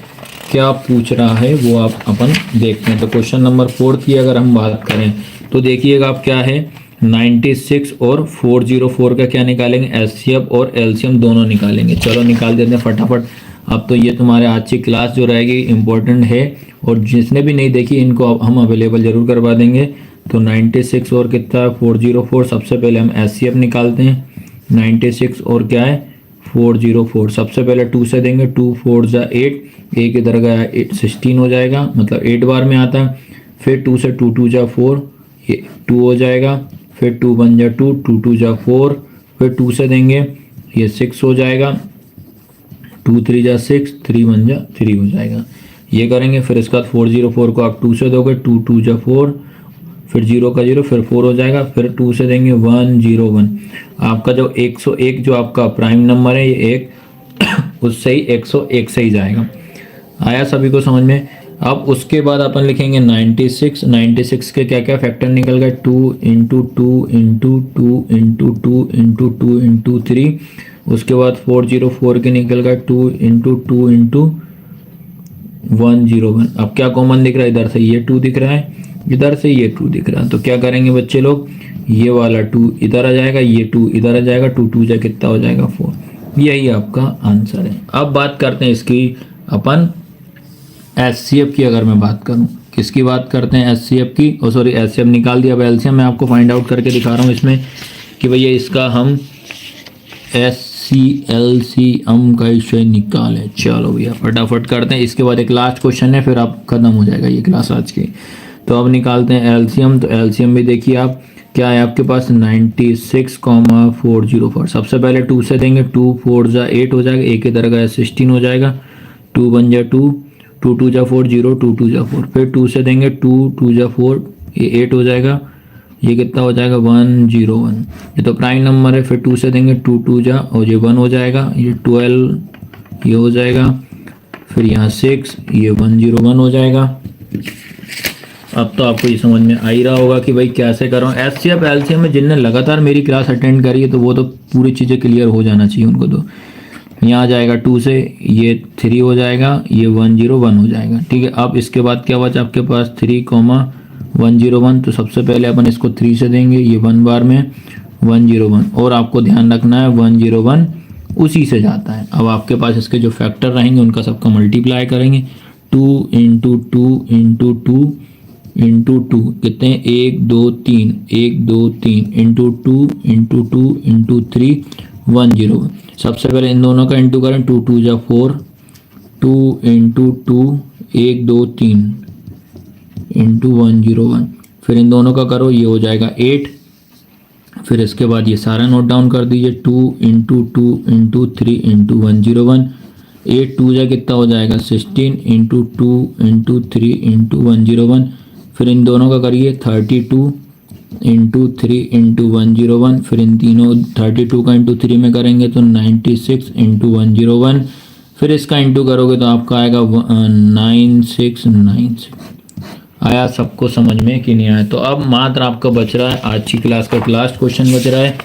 क्या पूछ रहा है वो आप अपन देखते हैं। तो क्वेश्चन नंबर 4 की अगर हम बात करें तो देखिएगा आप क्या है, 96 और 404 का क्या निकालेंगे, एचसीएफ और एलसीएम दोनों निकालेंगे। चलो निकाल देते हैं फटाफट। अब तो ये तुम्हारे आज की क्लास जो रहेगी इम्पोर्टेंट है, और जिसने भी नहीं देखी इनको अब हम अवेलेबल जरूर करवा देंगे। तो 96 और कितना है 404, सबसे पहले हम एचसीएफ निकालते हैं। 96 और क्या है 404, सबसे पहले 2 से देंगे, 2 4 जा 8, एक इधर गया 16 हो जाएगा, मतलब 8 बार में आता है। फिर 2 से 2 2 जा 4, ये 2 हो जाएगा। फिर 2 1 जा 2, 2 2 जा 4, फिर 2 से देंगे ये 6 हो जाएगा। 2 3 जा 6, 3 1 जा 3 हो जाएगा। ये करेंगे। फिर इसके बाद 404 को आप 2 से दोगे, 2 2 जा 4, फिर 0 का 0, फिर 4 हो जाएगा। फिर 2 से देंगे 1 0 1। आपका जो 101 जो आपका प्राइम नंबर है ये एक उससे ही 101 से ही जाएगा। आया सभी को समझ में। अब उसके बाद अपन लिखेंगे 96। 96 के क्या क्या फैक्टर निकल गए, 2 into 2 into 2 into 2 into 2 into 3। उसके बाद 404 के निकल गए 2 इंटू 2 इंटू 101। अब क्या कॉमन दिख रहा है, इधर से ये 2 दिख रहा है, इधर से ये 2 दिख रहा है। तो क्या करेंगे बच्चे लोग, ये वाला 2 इधर आ जाएगा, ये 2 इधर आ जाएगा, 2 2 जा कितना हो जाएगा 4। यही आपका आंसर है। अब बात करते हैं इसकी अपन एचसीएफ की। अगर मैं बात करूं, किसकी बात करते हैं, एचसीएफ की। ओ सॉरी, एचसीएफ निकाल दिया। अब एलसीएम मैं आपको फाइंड आउट करके दिखा रहा हूं इसमें कि भैया इसका हम एलसीएम का विषय निकाले। चलो भैया फटाफट करते हैं। इसके बाद एक लास्ट क्वेश्चन है, फिर आप खत्म हो जाएगा ये क्लास आज की। तो अब निकालते हैं एलसीएम। तो एलसीएम भी देखिए आप क्या है आपके पास 96, 404। सबसे पहले 2 से देंगे, 2 4 जा 8 हो जाएगा, एक इधर गया 16 हो जाएगा। 2 1 जा 2, 2 2 जा 4 0, 2 2 जा 4। फिर 2 से देंगे 2 2 जा 4, ये 8 हो जाएगा, ये कितना हो जाएगा 1 0 1। ये तो प्राइम नंबर है। फिर 2 से देंगे 2 2 जा, और ये 1 हो जाएगा, ये 12 ये हो जाएगा। फिर यहाँ 6, ये 1 0 1 हो जाएगा। अब तो आपको ये समझ में आ ही रहा होगा कि भाई कैसे कर रहा हूँ। एचसीएफ एलसीएम में जिनने लगातार मेरी क्लास अटेंड करी है तो वो तो पूरी चीज़ें क्लियर हो जाना चाहिए उनको। तो यहाँ जाएगा 2 से ये 3 हो जाएगा, ये 1 0 1 हो जाएगा। ठीक है। अब इसके बाद क्या बचा आपके पास 3, 1 0 1। तो सबसे पहले अपन इसको 3 से देंगे, ये 1 बार में 1 0 1। और आपको ध्यान रखना है 1 0 1 उसी से जाता है। अब आपके पास इसके जो फैक्टर रहेंगे उनका सबका मल्टीप्लाई करेंगे। 2 इंटू 2 इंटू 2 इंटू 2 कितने 1 2 3, 1 2 3 इंटू 2 इंटू 2 इंटू 3 1 0 1। सबसे पहले इन दोनों का इंटू करें, 2 2 जा 4, 2 इंटू 2 1 2 3 इंटू 1 0 1। फिर इन दोनों का करो, ये हो जाएगा 8। फिर इसके बाद ये सारा नोट डाउन कर दीजिए, 2 इंटू 2 इंटू 3 इंटू 1 0 1। 8 2 जा कितना हो जाएगा 16 इंटू 2 इंटू 3 इंटू 1 0 1। फिर इन दोनों का करिए 32 इंटू 3 इंटू 1 0 1। फिर इन तीनों 32 का इंटू 3 में करेंगे तो 96 इंटू 1 0 1। फिर इसका इंटू करोगे तो आपका आएगा 9696। आया सबको समझ में कि नहीं आया। तो अब मात्र आपका बच रहा है आज की क्लास का लास्ट क्वेश्चन बच रहा है।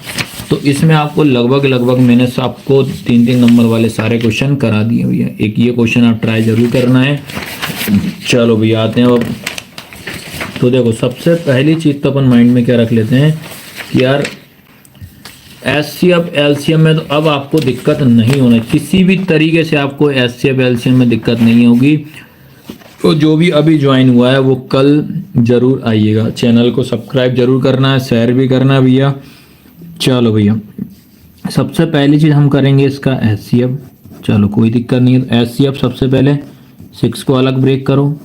तो इसमें आपको लगभग मैंने आपको 3 नंबर वाले सारे क्वेश्चन करा दिए भैया। एक ये क्वेश्चन आप ट्राई जरूर करना है। चलो भैया आते हैं अब। तो देखो सबसे पहली चीज़ तो अपन माइंड में क्या रख लेते हैं कि यार एचसीएफ एलसीएम में तो अब आपको दिक्कत नहीं होना, किसी भी तरीके से आपको एचसीएफ एलसीएम में दिक्कत नहीं होगी। तो जो भी अभी ज्वाइन हुआ है वो कल ज़रूर आइएगा। चैनल को सब्सक्राइब जरूर करना है, शेयर भी करना है भैया। चलो भैया सबसे पहली चीज़ हम करेंगे इसका एचसीएफ। चलो कोई दिक्कत नहीं है। एचसीएफ सबसे पहले 6 को अलग ब्रेक करो,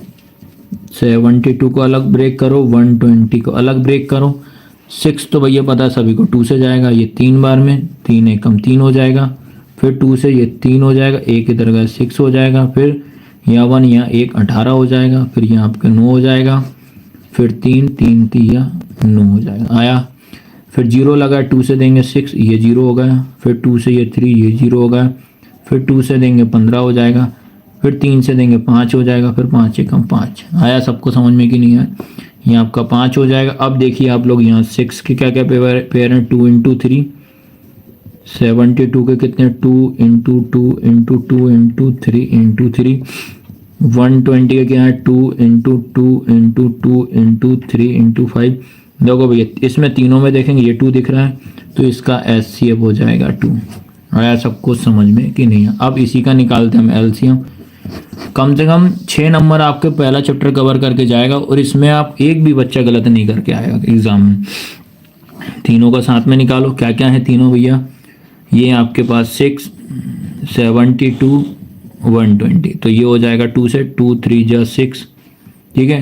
72 को अलग ब्रेक करो, 120 को अलग ब्रेक करो। 6 तो भैया पता है सभी को 2 से जाएगा, ये 3 बार में 3 1 3 हो जाएगा। फिर 2 से ये 3 हो जाएगा, एक इधर का 6 हो जाएगा। फिर यहाँ 1 यहाँ 1 18 हो जाएगा। फिर यहाँ आपका 9 हो जाएगा। फिर 3 3 3 9 हो जाएगा। आया। फिर 0 लगा, 2 से देंगे 6, ये 0 हो गया। फिर 2 से ये 3, ये 0 हो गया। फिर 2 से देंगे 15 हो जाएगा। फिर 3 से देंगे 5 हो जाएगा। फिर 5 एकम 5। आया सबको समझ में कि नहीं आया। ये आपका 5 हो जाएगा। अब देखिए आप लोग यहाँ 6 के क्या क्या पेयर हैं, 2 इंटू 3 72 के कितने 2 इंटू 2 इंटू 2 इंटू 3 इंटू 3 120 का क्या है 2 इंटू 2 इंटू 2 इंटू 3 इंटू 5। देखो भैया इसमें तीनों में देखेंगे ये 2 दिख रहा है तो इसका एचसीएफ हो जाएगा 2। आया सबको समझ में कि नहीं? अब इसी का निकालते हैं हम एलसीएम। कम से कम 6 नंबर आपके पहला चैप्टर कवर करके जाएगा और इसमें आप एक भी बच्चा गलत नहीं करके आएगा एग्जाम में। तीनों का साथ में निकालो, क्या क्या है तीनों भैया? ये आपके पास 6 72 120, तो ये हो जाएगा 2 से 2 3 जा 6, ठीक है।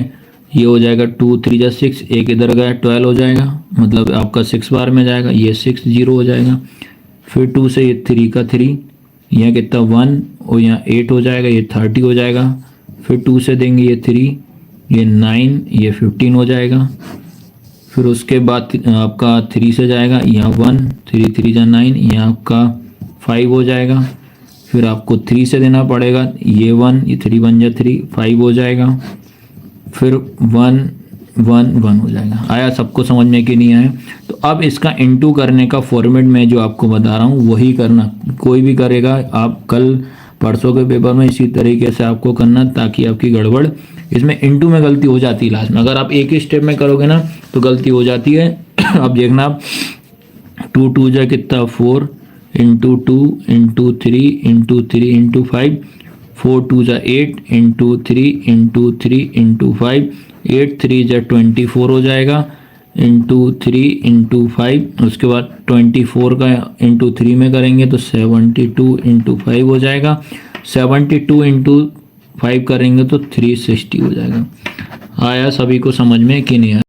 ये हो जाएगा 2 3 जा 6, एक इधर गया 12 हो जाएगा, मतलब आपका 6 बार में जाएगा, ये 6 0 हो जाएगा। फिर 2 से ये 3 का 3, यहाँ कितना 1 और यहाँ 8 हो जाएगा, ये 30 हो जाएगा। फिर 2 से देंगे ये 3, ये 9, ये 15 हो जाएगा। फिर उसके बाद आपका 3 से जाएगा, यहाँ 1 3 3 जा 9, यहाँ आपका 5 हो जाएगा। फिर आपको 3 से देना पड़ेगा, ये 1 ये 3 1 जा 3 5 हो जाएगा। फिर 1 1 1 हो जाएगा। आया सबको समझ में कि नहीं आया? तो अब इसका इनटू करने का फॉर्मेट मैं जो आपको बता रहा हूँ वही करना, कोई भी करेगा। आप कल परसों के पेपर में इसी तरीके से आपको करना ताकि आपकी गड़बड़, इसमें इनटू में गलती हो जाती है लास्ट में, अगर आप एक ही स्टेप में करोगे ना तो गलती हो जाती है। अब देखना आप 2 2 जा कितना 4 इंटू 2 इंटू 3 इंटू 3 इंटू 5, 4 2 जा 8 इंटू 3 इंटू 3 इंटू 5, 8 3 जा 24 हो जाएगा इंटू 3 इंटू 5। उसके बाद 24 का इंटू 3 में करेंगे तो 72 इंटू 5 हो जाएगा। 72 इंटू 5 करेंगे तो 360 हो जाएगा। आया सभी को समझ में कि नहीं आया?